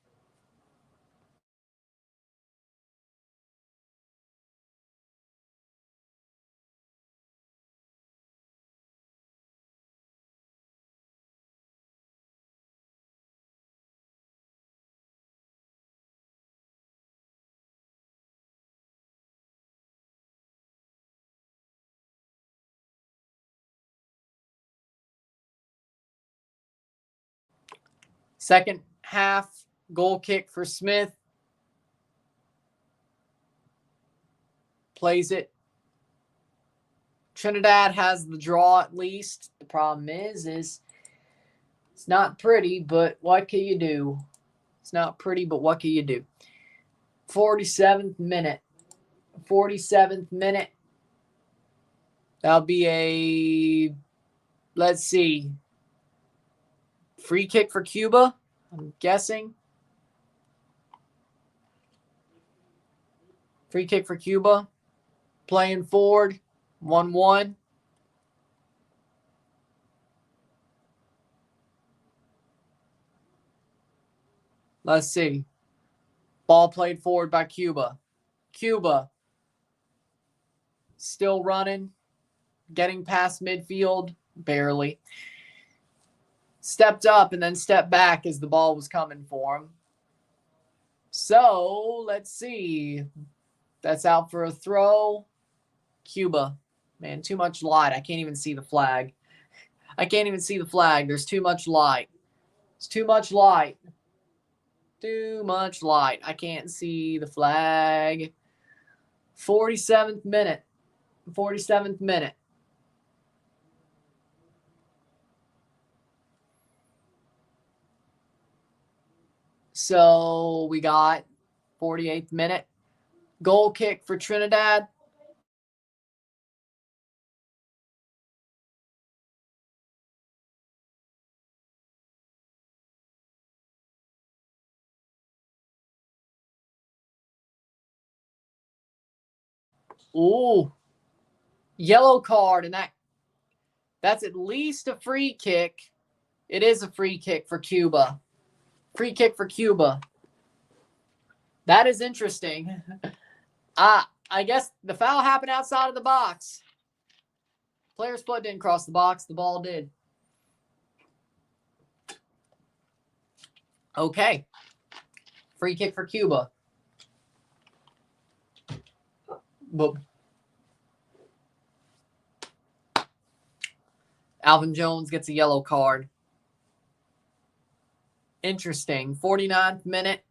Second half, goal kick for Smith. Plays it. Trinidad has the draw at least. The problem is it's not pretty, but what can you do? It's not pretty, but what can you do? 47th minute. 47th minute. That'll be a, let's see, free kick for Cuba, I'm guessing. Free kick for Cuba. Playing forward. 1-1. Let's see. Ball played forward by Cuba. Cuba still running, getting past midfield, barely. Stepped up and then stepped back as the ball was coming for him. So, let's see. That's out for a throw. Cuba. Man, too much light. I can't even see the flag. I can't even see the flag. There's too much light. It's too much light. Too much light. I can't see the flag. 47th minute. 47th minute. So we got 48th minute. Goal kick for Trinidad. Ooh. Yellow card, and that's at least a free kick. It is a free kick for Cuba. Free kick for Cuba. That is interesting. I guess the foul happened outside of the box. Player's foot didn't cross the box. The ball did. Okay. Free kick for Cuba. But Alvin Jones gets a yellow card. Interesting. 49th minute.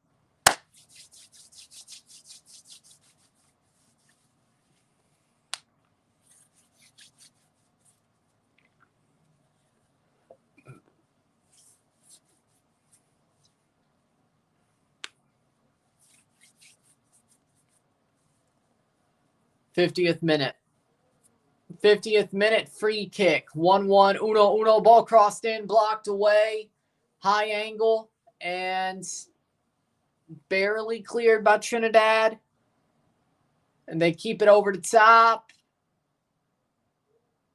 '50th minute. 50th minute, free kick. 1-1. Uno. Ball crossed in, blocked away. High angle. And barely cleared by Trinidad. And they keep it over the top.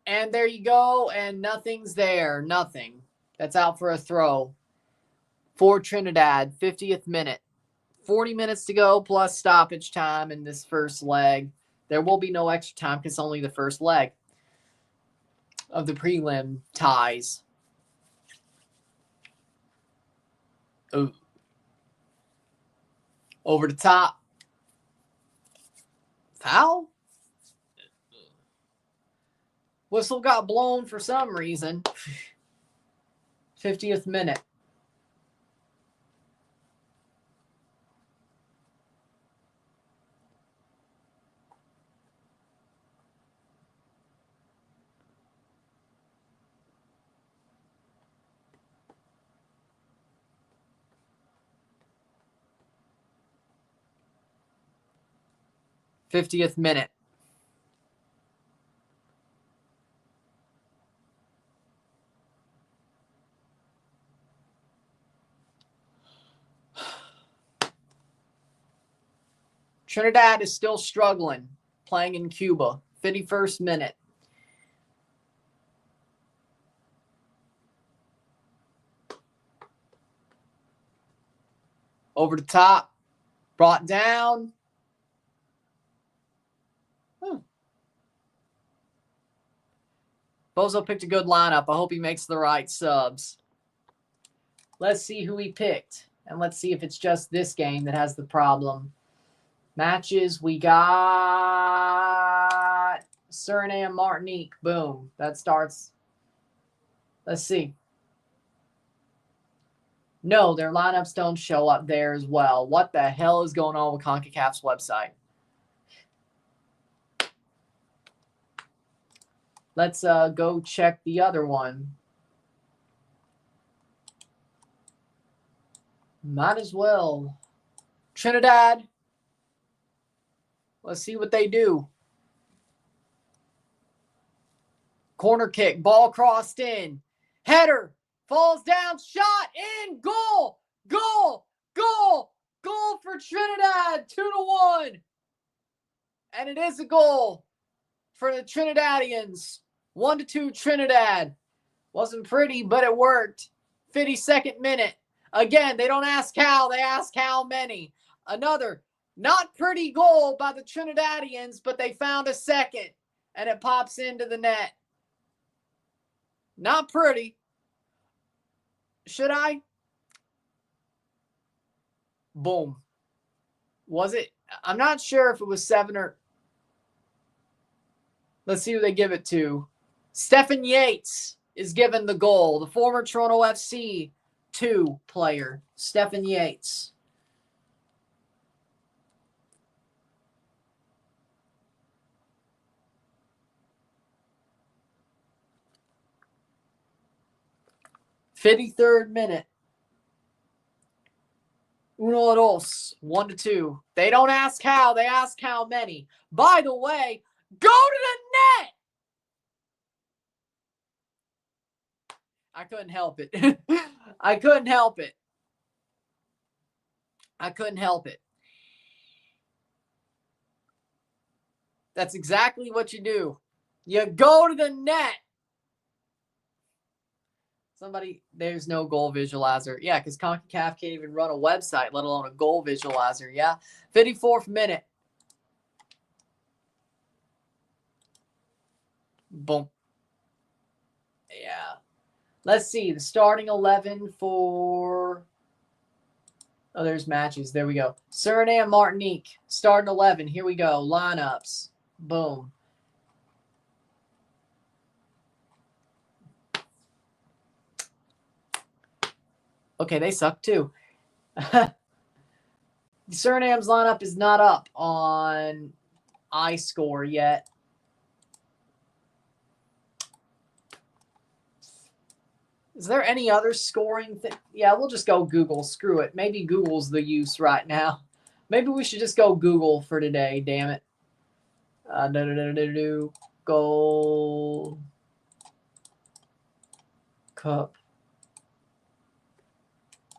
And there you go. And nothing's there. Nothing. That's out for a throw. For Trinidad, 50th minute. 40 minutes to go plus stoppage time in this first leg. There will be no extra time because it's only the first leg of the prelim ties. Ooh. Over the top. Foul? Whistle got blown for some reason. 50th minute. '50th minute. Trinidad is still struggling, playing in Cuba. 51st minute. Over the top. Brought down. Bozo picked a good lineup. I hope he makes the right subs. Let's see who he picked. And let's see if it's just this game that has the problem. Matches, we got Suriname, Martinique. Boom. That starts. Let's see. No, their lineups don't show up there as well. What the hell is going on with CONCACAF's website? Let's go check the other one. Might as well. Trinidad. Let's see what they do. Corner kick. Ball crossed in. Header. Falls down. Shot in. Goal. Goal. Goal. Goal for Trinidad. 2-1. And it is a goal for the Trinidadians. 1-2 Trinidad. Wasn't pretty, but it worked. 52nd minute. Again, they don't ask how, they ask how many. Another not pretty goal by the Trinidadians, but they found a second, and it pops into the net. Not pretty. Should I? Boom. Was it? I'm not sure if it was 7 or... Let's see who they give it to. Stephen Yates is given the goal. The former Toronto FC 2 player, Stephen Yates. '53rd minute. 1-2, 1-2. They don't ask how, they ask how many. By the way, go to the net! I couldn't help it. I couldn't help it. I couldn't help it. That's exactly what you do. You go to the net. Somebody, there's no goal visualizer. Yeah, because CONCACAF can't even run a website, let alone a goal visualizer. Yeah. 54th minute. Boom. Yeah. Let's see. The starting 11 for... Oh, there's matches. There we go. Suriname, Martinique. Starting 11. Here we go. Lineups. Boom. Okay, they suck too. Suriname's lineup is not up on iScore yet. Is there any other scoring thing? Yeah, we'll just go Google. Screw it. Maybe Google's the use right now. Maybe we should just go Google for today. Damn it. Gold Cup.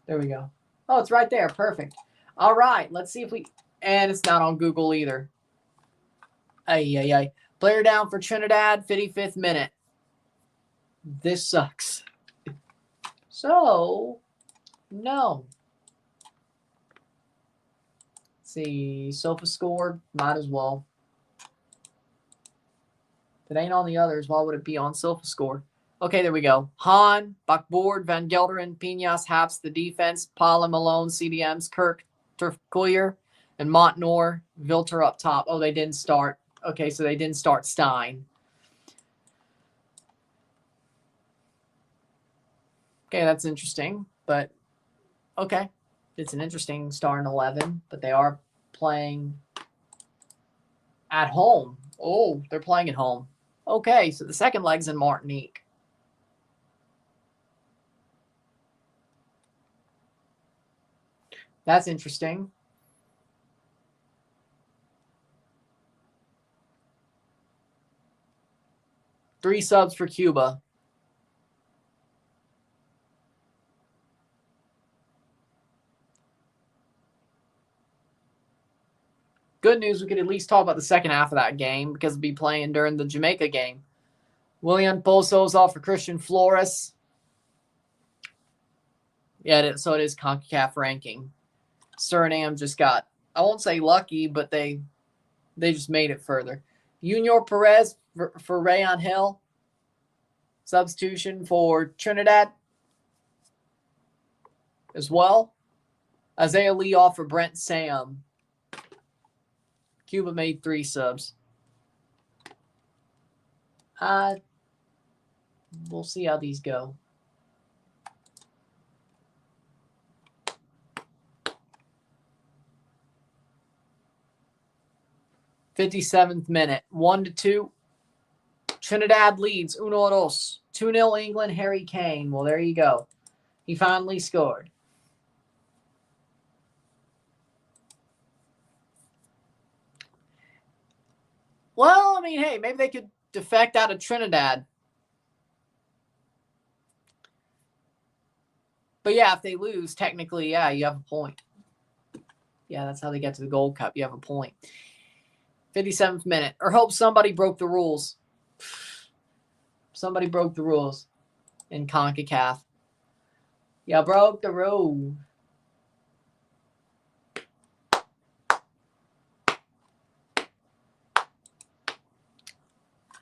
There we go. Oh, it's right there. Perfect. All right. Let's see if we... And it's not on Google either. Ay. Player down for Trinidad, 55th minute. This sucks. So, no. Let's see. Sofa scored. Might as well. If it ain't on the others, why would it be on Sofa score? Okay, there we go. Han, Bakboord, Van Gelderen, Piñas, Haps, the defense, Pala, Malone, CDMs, Kirk, Turfkoyer, and Montnor, Vilter up top. Oh, they didn't start. Okay, so they didn't start Stein. Okay, that's interesting, but okay. It's an interesting starting 11, but they are playing at home. Oh, they're playing at home. Okay, so the second leg's in Martinique. That's interesting. Three subs for Cuba. Good news, we could at least talk about the second half of that game because we'll be playing during the Jamaica game. William Pozo's off for Christian Flores. Yeah, so it is CONCACAF ranking. Suriname just got, I won't say lucky, but they just made it further. Junior Perez for Rayon Hill. Substitution for Trinidad as well. Isaiah Lee off for Brent Sam. Cuba made 3 subs. We'll see how these go. '57th minute, 1-2. Trinidad leads 1-2. 2-0 England, Harry Kane. Well, there you go. He finally scored. Well, I mean, hey, maybe they could defect out of Trinidad. But yeah, if they lose, technically, yeah, you have a point. Yeah, that's how they get to the Gold Cup. You have a point. 57th minute. Or hope somebody broke the rules. Somebody broke the rules in CONCACAF. You broke the rule.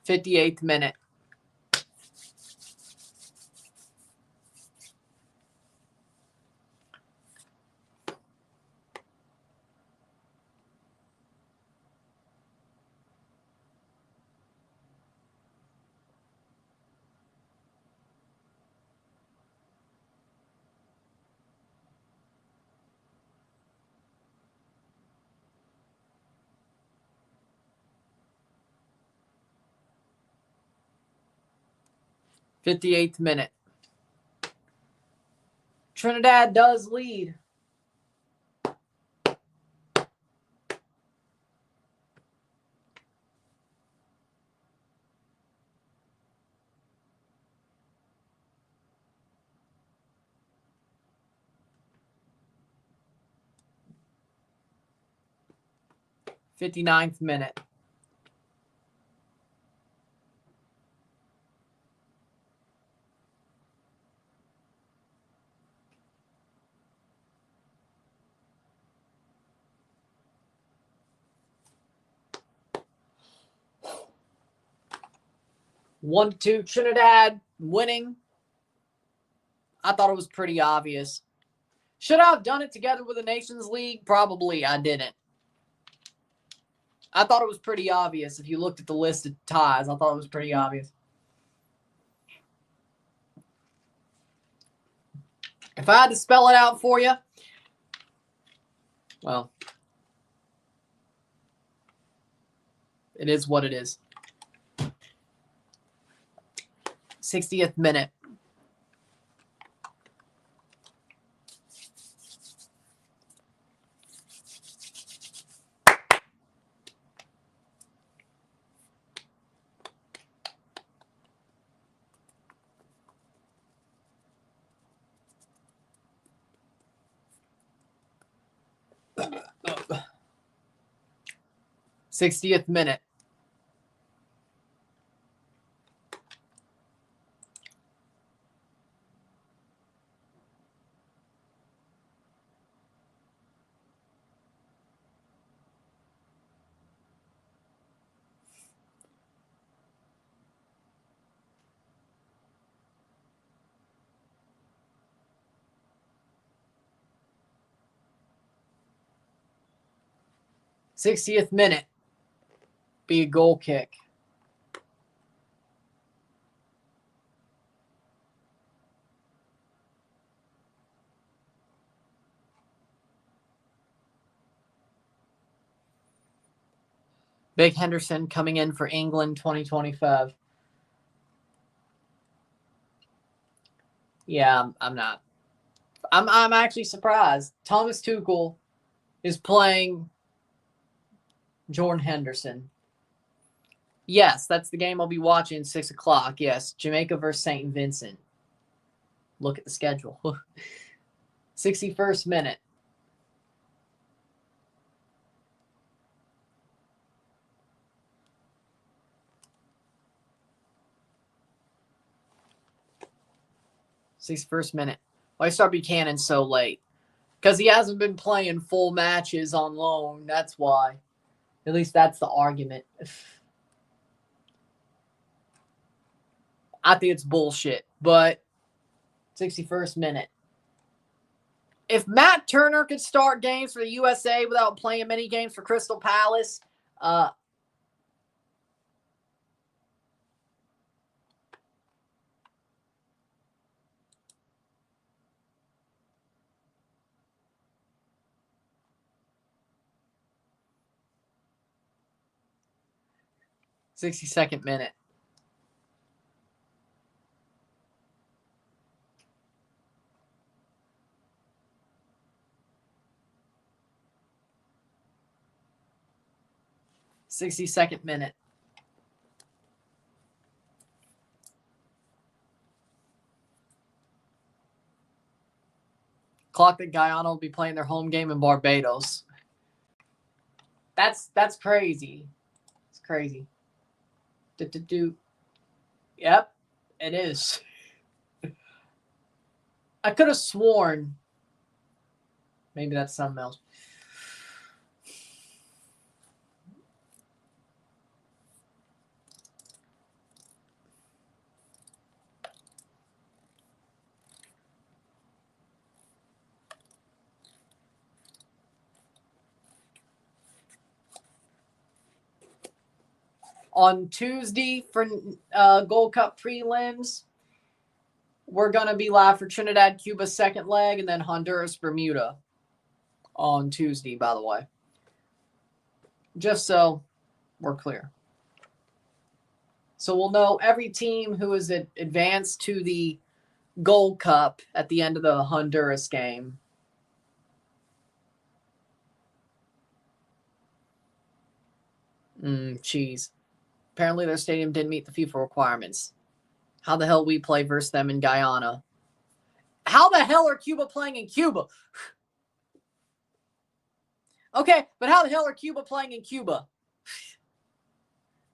58th minute. '58th minute. Trinidad does lead. '59th minute. One to 2 Trinidad winning. I thought it was pretty obvious. Should I have done it together with the Nations League? Probably I didn't. I thought it was pretty obvious. If you looked at the list of ties, I thought it was pretty obvious. If I had to spell it out for you, well, it is what it is. 60th minute. Oh. 60th minute. '60th minute. Be a goal kick. Big Henderson coming in for England 2025. Yeah, I'm not. I'm actually surprised. Thomas Tuchel is playing Jordan Henderson. Yes, that's the game I'll be watching 6 o'clock. Yes, Jamaica versus St. Vincent. Look at the schedule. 61st minute. '61st minute. Why start Buchanan so late? Because he hasn't been playing full matches on loan. That's why. At least that's the argument. I think it's bullshit. But 61st minute. If Matt Turner could start games for the USA without playing many games for Crystal Palace, 62nd minute. '62nd minute. Clock that Guyana will be playing their home game in Barbados. That's crazy. It's crazy. Yep, it is. I could have sworn. Maybe that's something else. On Tuesday for Gold Cup Prelims, we're going to be live for Trinidad, Cuba second leg, and then Honduras, Bermuda on Tuesday, by the way. Just so we're clear. So we'll know every team who is advanced to the Gold Cup at the end of the Honduras game. Cheese. Apparently their stadium didn't meet the FIFA requirements. How the hell we play versus them in Guyana? How the hell are Cuba playing in Cuba? Okay, but how the hell are Cuba playing in Cuba?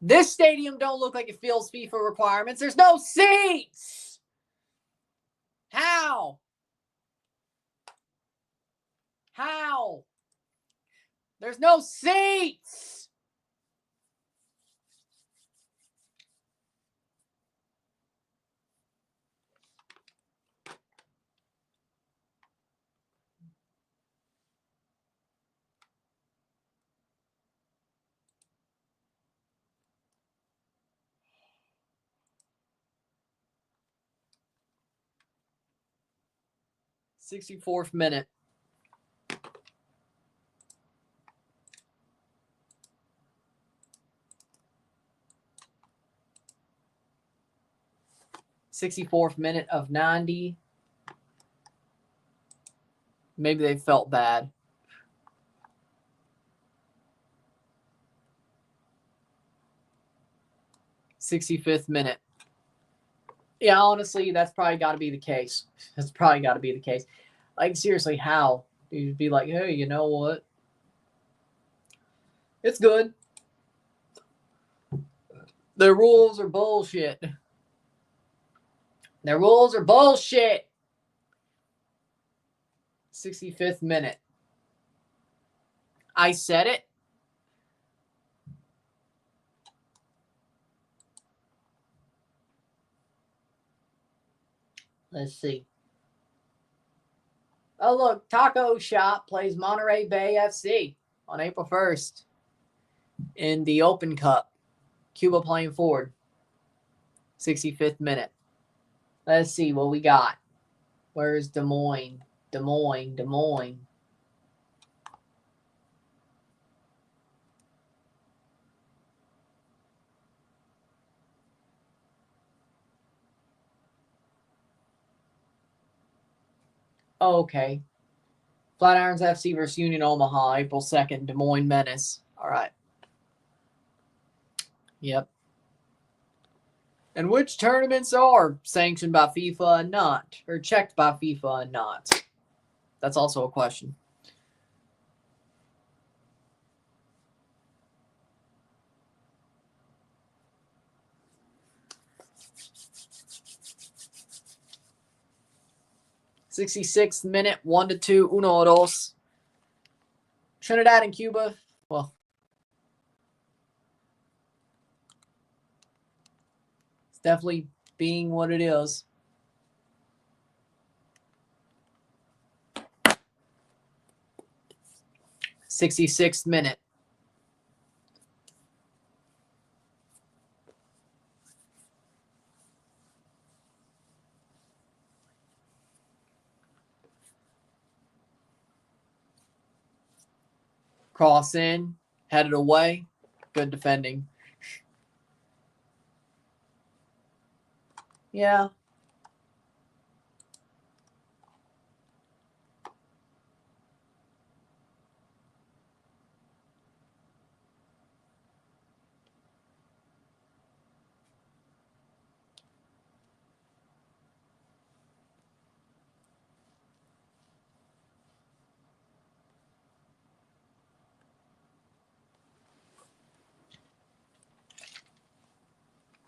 This stadium don't look like it feels FIFA requirements. There's no seats. How? How? There's no seats. '64th minute. '64th minute of 90. Maybe they felt bad. '65th minute. Yeah, honestly, that's probably got to be the case. That's probably got to be the case. Like, seriously, how? You'd be like, hey, you know what? It's good. The rules are bullshit. Their rules are bullshit. 65th minute. I said it. Let's see. Oh, look. Taco Shop plays Monterey Bay FC on April 1st in the Open Cup. Cuba playing forward. 65th minute. Let's see what we got. Where's Des Moines? Des Moines, Des Moines. Oh, okay. Flatirons FC versus Union Omaha, April 2nd, Des Moines Menace. All right. Yep. And which tournaments are sanctioned by FIFA and not, or checked by FIFA and not? That's also a question. '66th minute, 1-2, 1-2. Trinidad and Cuba. Well, it's definitely being what it is. '66th minute. Cross in, headed away. Good defending. Yeah.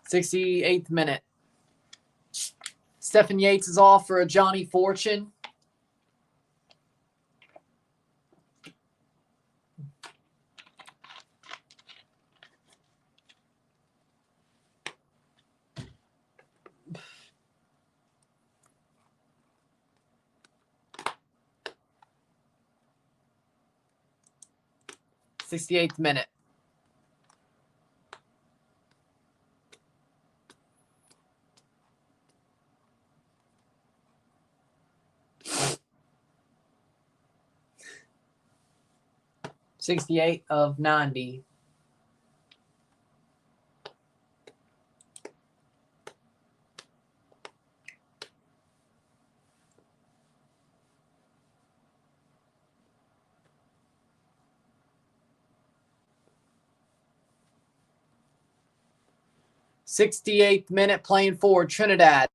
'68th minute. Stephen Yates is off for a Johnny Fortune. '68th minute. '68 of 90. '68th minute, playing forward, Trinidad.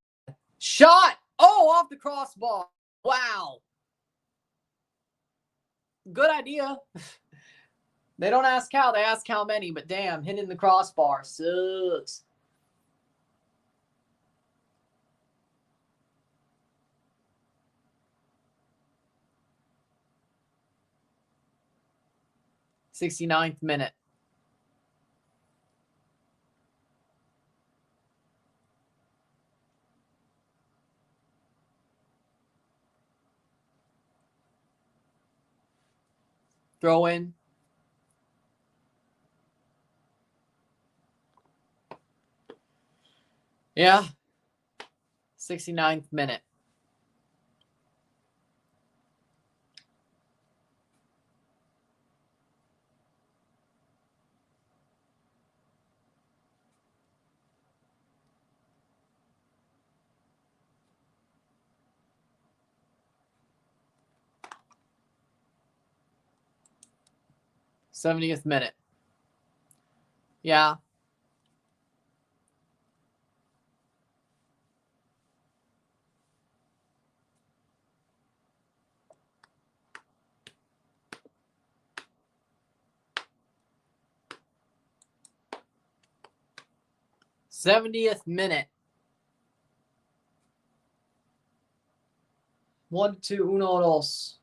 Shot! Oh, off the crossbar. Wow. Good idea. They don't ask how, they ask how many, but damn, hitting the crossbar sucks. '69th minute. Throw in. Yeah. '69th minute. '70th minute. Yeah. '70th minute. 1, 2, 1, 2.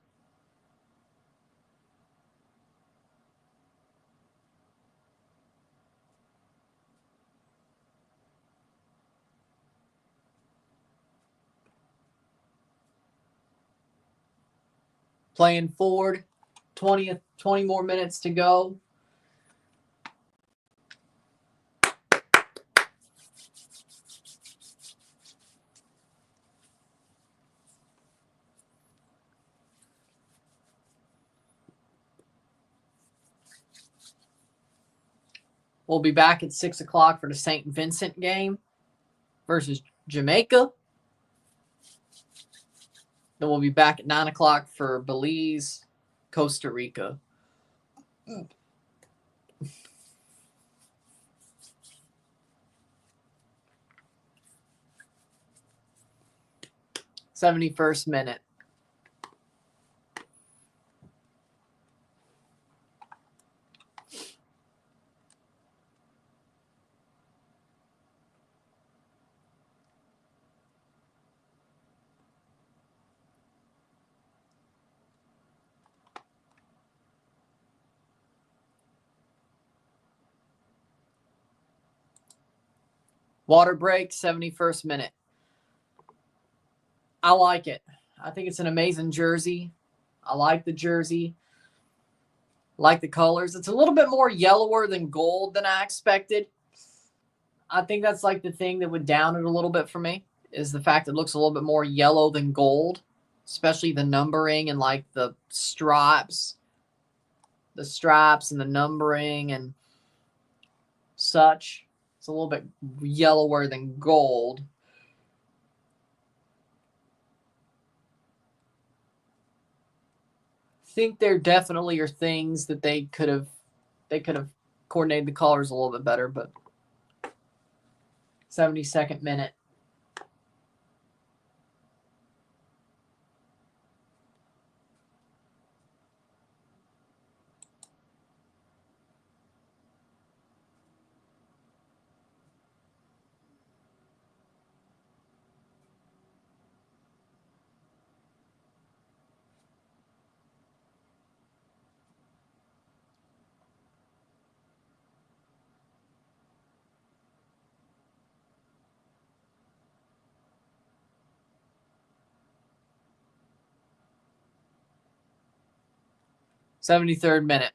Playing forward. 20 more minutes to go. We'll be back at 6 o'clock for the St. Vincent game versus Jamaica. Then we'll be back at 9 o'clock for Belize, Costa Rica. 71st minute. Water break, 71st minute. I like it. I think it's an amazing jersey. I like the jersey. Like the colors. It's a little bit more yellower than gold than I expected. I think that's like the thing that would down it a little bit for me, is the fact it looks a little bit more yellow than gold, especially the numbering and like the stripes. The stripes and the numbering and such. It's a little bit yellower than gold. I think there definitely are things that they could have coordinated the colors a little bit better, but 72nd minute. 73rd minute.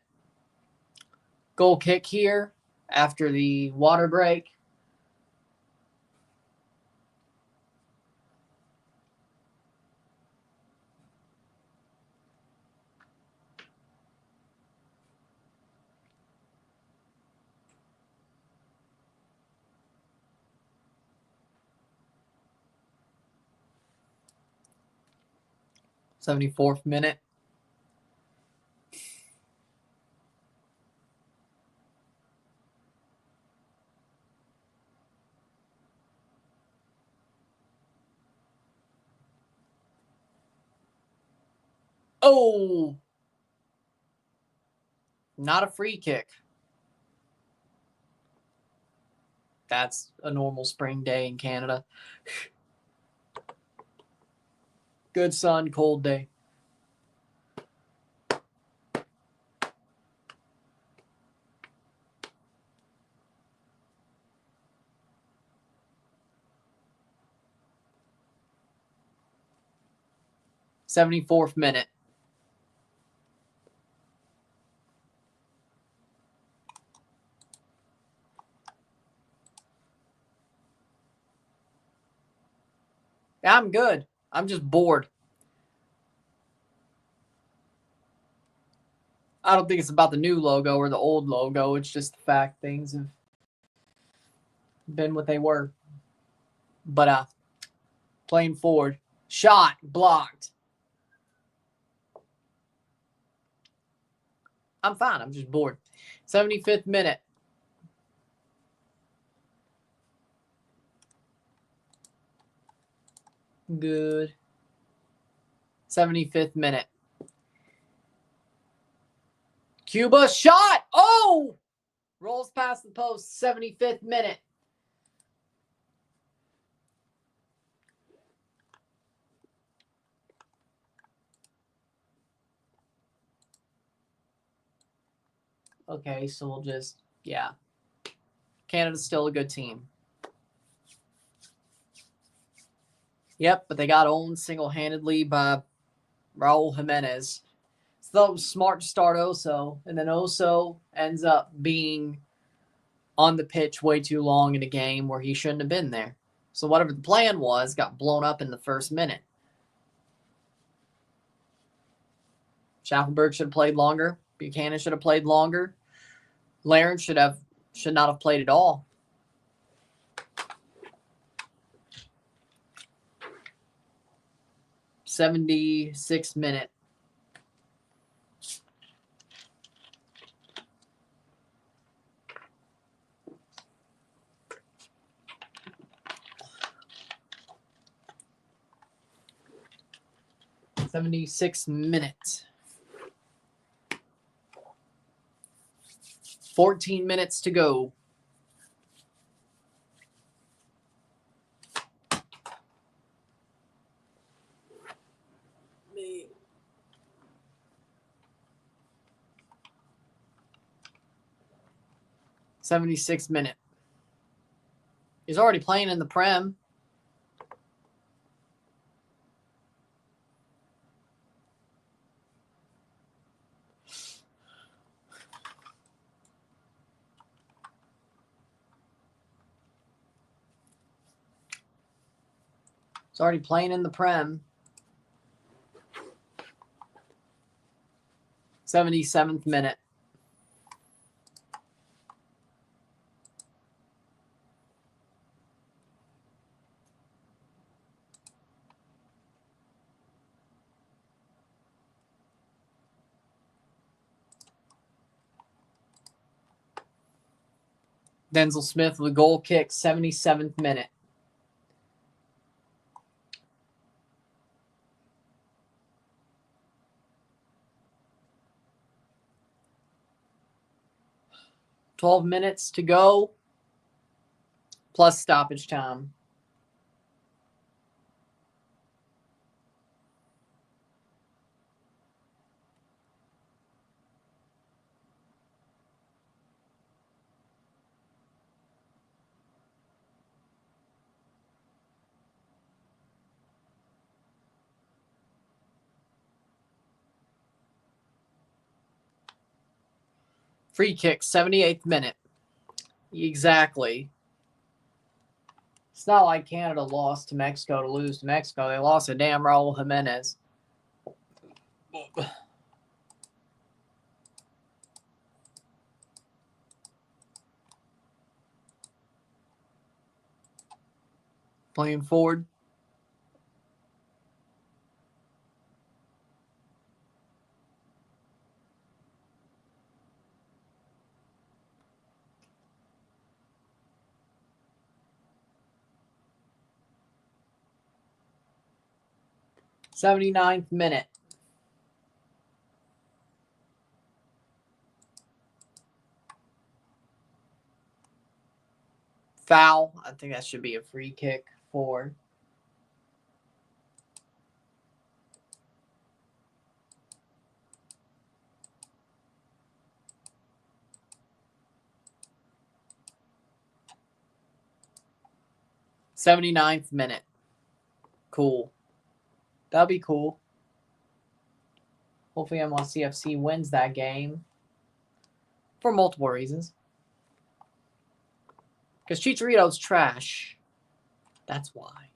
Goal kick here after the water break. '74th minute. Oh! Not a free kick. That's a normal spring day in Canada. Good sun, cold day. '74th minute. I'm good. I'm just bored. I don't think it's about the new logo or the old logo. It's just the fact things have been what they were. But playing forward. Shot. Blocked. I'm fine. I'm just bored. 75th minute. Good. 75th minute. Cuba shot. Oh! Rolls past the post. 75th minute. Okay, so we'll just, yeah. Canada's still a good team. Yep, but they got owned single-handedly by Raul Jimenez. So that was smart to start Oso, and then Oso ends up being on the pitch way too long in a game where he shouldn't have been there. So whatever the plan was got blown up in the first minute. Schaffenberg should have played longer. Buchanan should have played longer. Laren should not have played at all. '76th minute. '76th minute. 14 minutes to go. '76th minute. He's already playing in the Prem. He's already playing in the Prem. 77th minute. Denzel Smith with a goal kick, 77th minute. $12 minutes to go, plus stoppage time. Free kick, 78th minute. Exactly. It's not like Canada lost to Mexico to lose to Mexico. They lost to damn Raul Jimenez. Playing forward. '79th minute. Foul. I think that should be a free kick for. '79th minute. Cool. That'll be cool. Hopefully NYCFC wins that game. For multiple reasons. Because Chicharito's trash. That's why.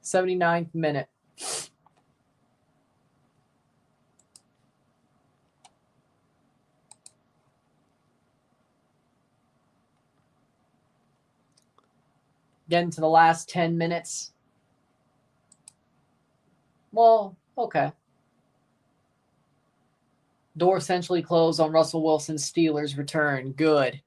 '79th minute. Getting to the last 10 minutes. Well, okay. Door essentially closed on Russell Wilson's Steelers return. Good.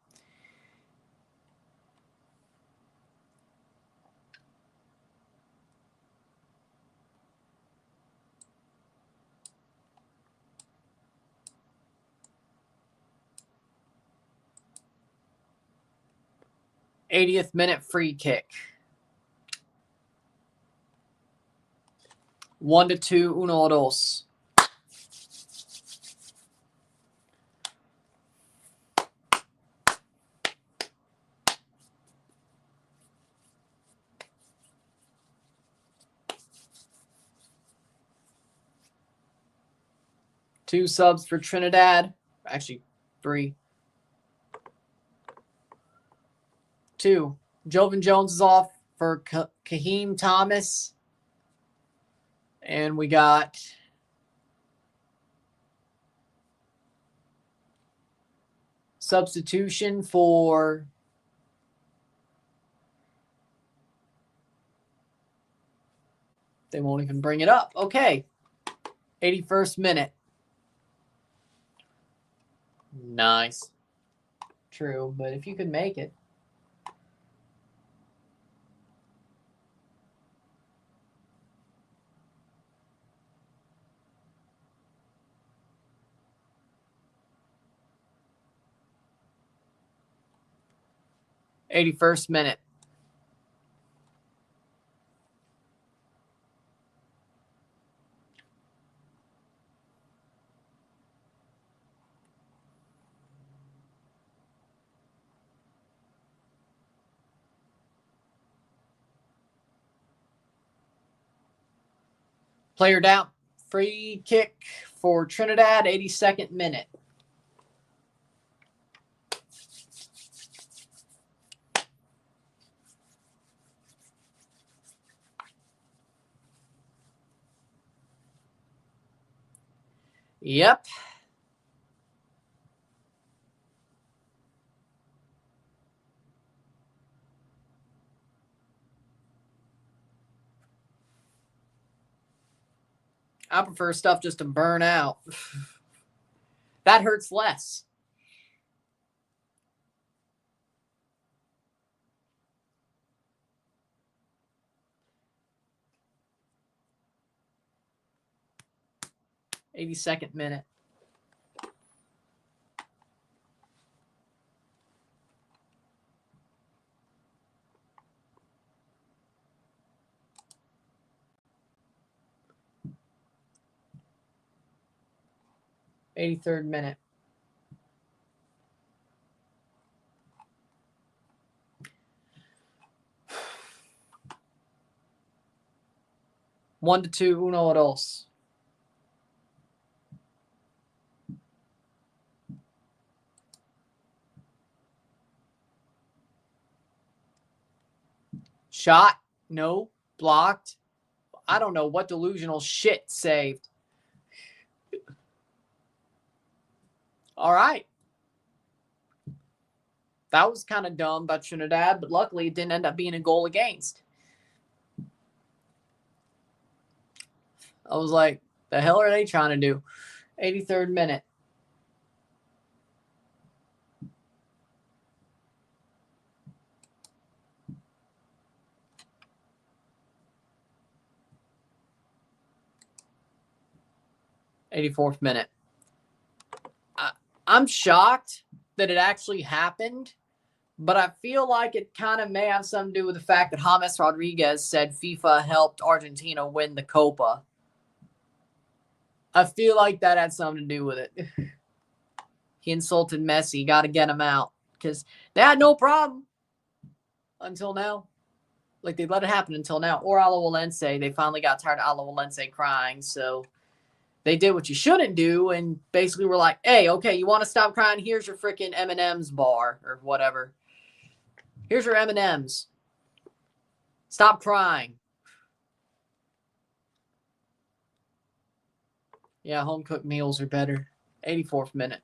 '80th minute free kick. 1-2, 1-2. Two subs for Trinidad. Actually, 3. 2. Jovan Jones is off for Kaheem Thomas. And we got substitution for they won't even bring it up. Okay. 81st minute. Nice. True, but if you could make it. '81st minute. Player down. Free kick for Trinidad, 82nd minute. Yep. I prefer stuff just to burn out. That hurts less. '82nd minute. '83rd minute. One to 2, 1-2. Shot. No. Blocked. I don't know what delusional shit saved. All right. That was kind of dumb by Trinidad, but luckily it didn't end up being a goal against. I was like, the hell are they trying to do? 83rd minute. '84th minute. I'm shocked that it actually happened, but I feel like it kind of may have something to do with the fact that James Rodriguez said FIFA helped Argentina win the Copa. I feel like that had something to do with it. He insulted Messi. Got to get him out because they had no problem until now. Like, they let it happen until now. Or Alajuelense. They finally got tired of Alajuelense crying, so they did what you shouldn't do and basically were like, hey, okay, you want to stop crying? Here's your freaking M&M's bar or whatever. Here's your M&M's. Stop crying. Yeah, home-cooked meals are better. 84th minute.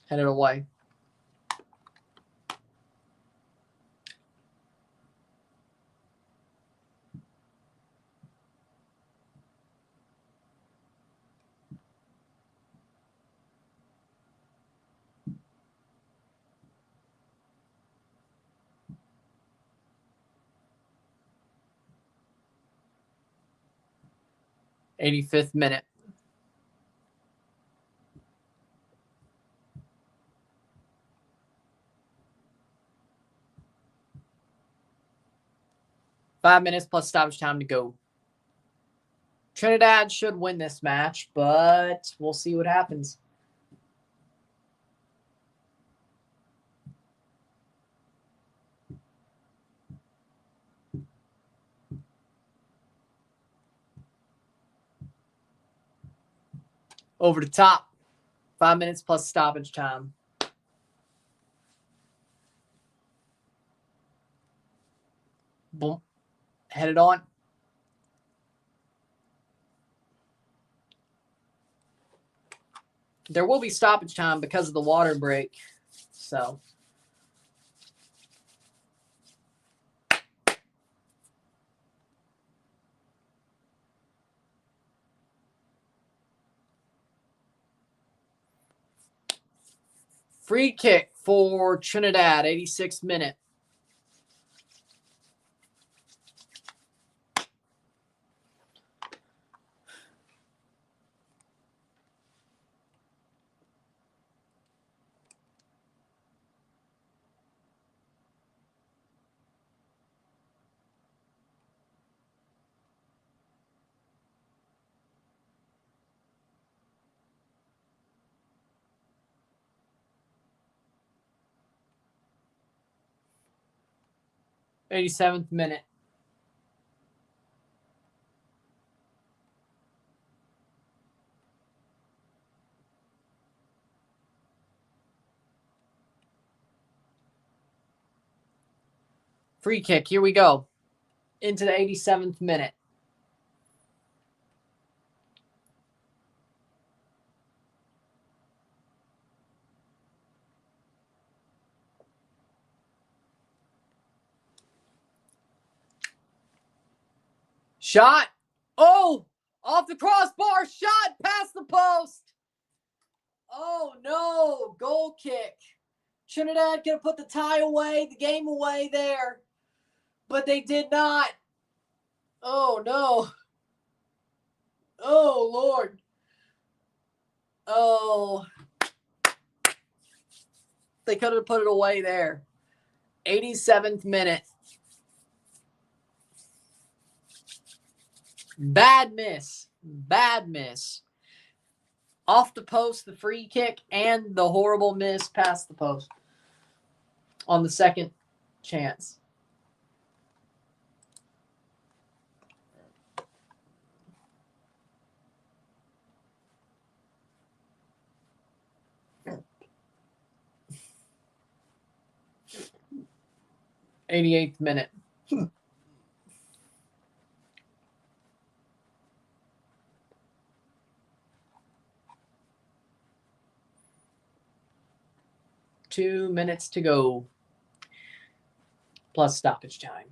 Headed away. '85th minute. Five minutes plus stoppage time to go. Trinidad should win this match, but we'll see what happens. Over the top. 5 minutes plus stoppage time. Boom. Headed on. There will be stoppage time because of the water break. So. Free kick for Trinidad, 86th minute. '87th minute. Free kick. Here we go. Into the 87th minute. Shot. Oh, off the crossbar. Shot past the post. Oh, no. Goal kick. Trinidad could have put the tie away, the game away there. But they did not. Oh, no. Oh, Lord. Oh. They could have put it away there. 87th minute. Bad miss. Bad miss. Off the post, the free kick, and the horrible miss past the post on the second chance. '88th minute. 2 minutes to go. Plus stoppage time.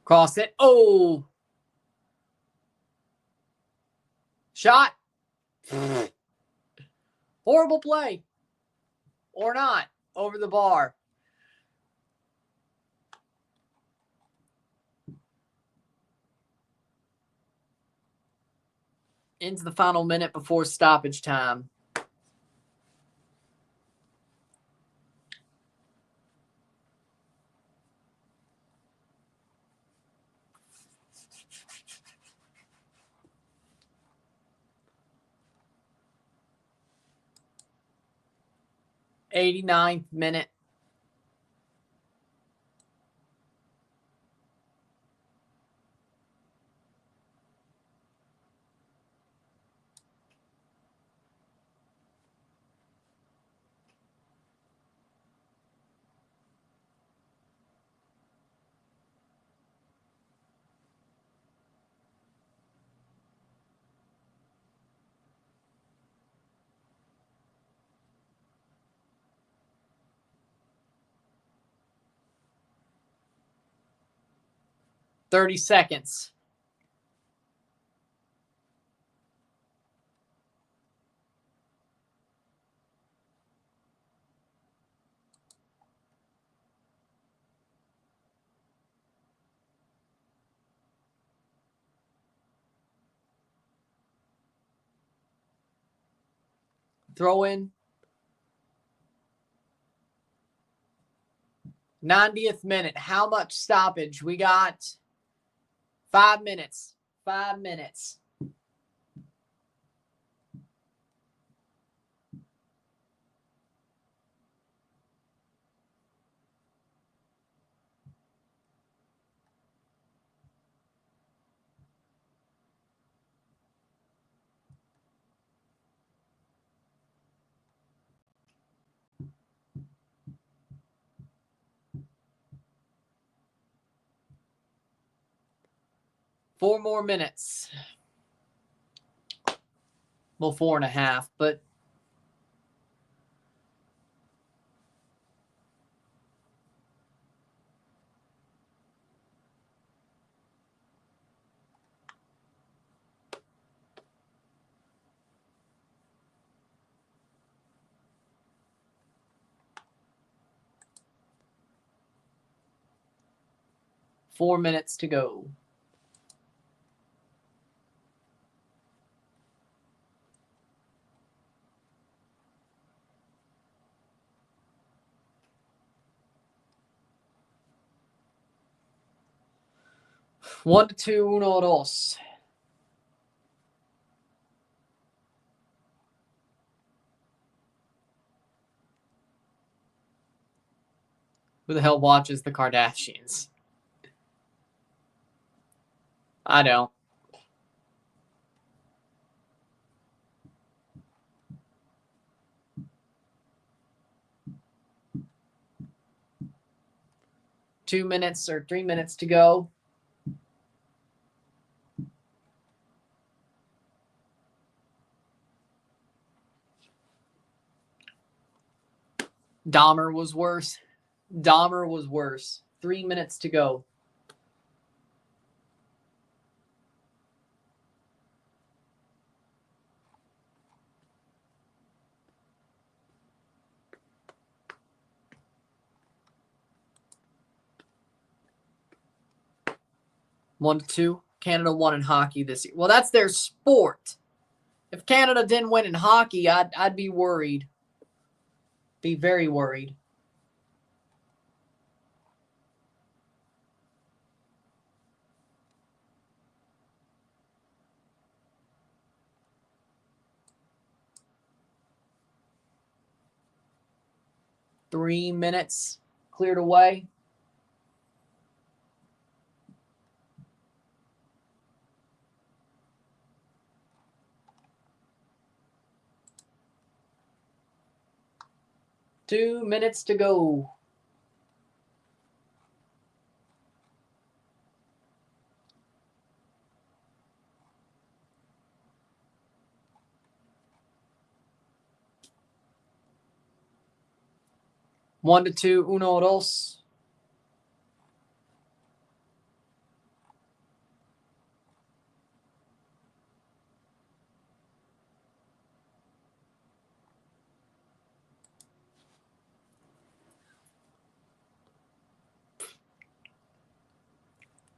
Cross it. Oh! Shot. Horrible play. Or not. Over the bar. Into the final minute before stoppage time. '89th minute. $30 seconds. Throw in. 90th minute. How much stoppage? We got 5 minutes. 5 minutes. Four more minutes. Well, 4.5, but four minutes to go. One to two, uno, dos. Who the hell watches the Kardashians? I don't. Two minutes or 3 minutes to go. Dahmer was worse. Dahmer was worse. 3 minutes to go. One to two. Canada won in hockey this year. Well, that's their sport. If Canada didn't win in hockey, I'd be worried. Be very worried. Three minutes cleared away. 2 minutes to go. One to two, uno, dos.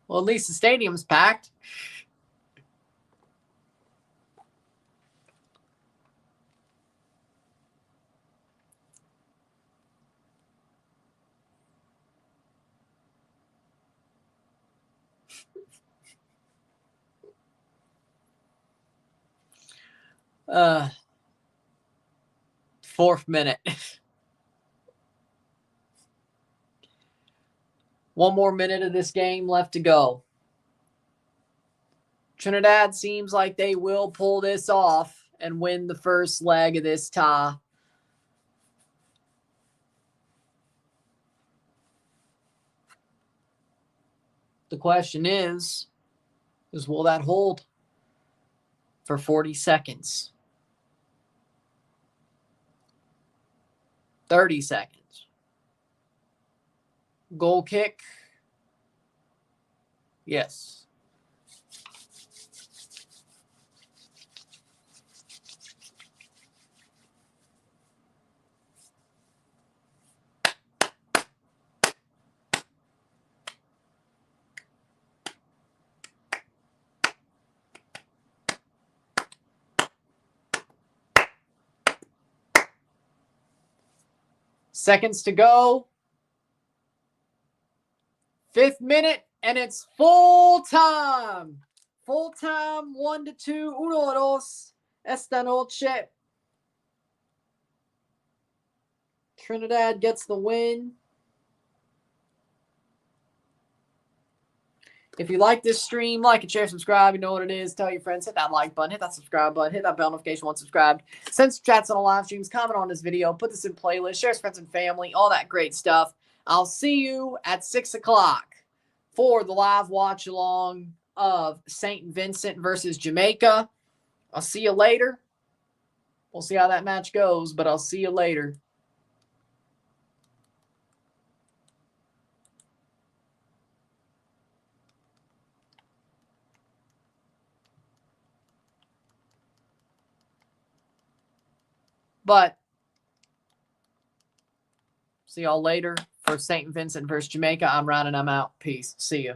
Well, at least the stadium's packed. Fourth minute. One more minute of this game left to go. Trinidad seems like they will pull this off and win the first leg of this tie. The question is will that hold for 40 seconds? 30 seconds. Goal kick. Yes. Seconds to go. 5th minute, and it's full time. Full time, 1 to 2, uno, dos, esta noche. Trinidad gets the win. If you like this stream, like and share, subscribe. You know what it is. Tell your friends. Hit that like button. Hit that subscribe button. Hit that bell notification once subscribed. Send some chats on the live streams. Comment on this video. Put this in playlist. Share with friends and family. All that great stuff. I'll see you at 6 o'clock for the live watch along of St. Vincent versus Jamaica. I'll see you later. We'll see how that match goes, but I'll see you later. But see y'all later for St. Vincent versus Jamaica. I'm Ryan and I'm out. Peace. See you.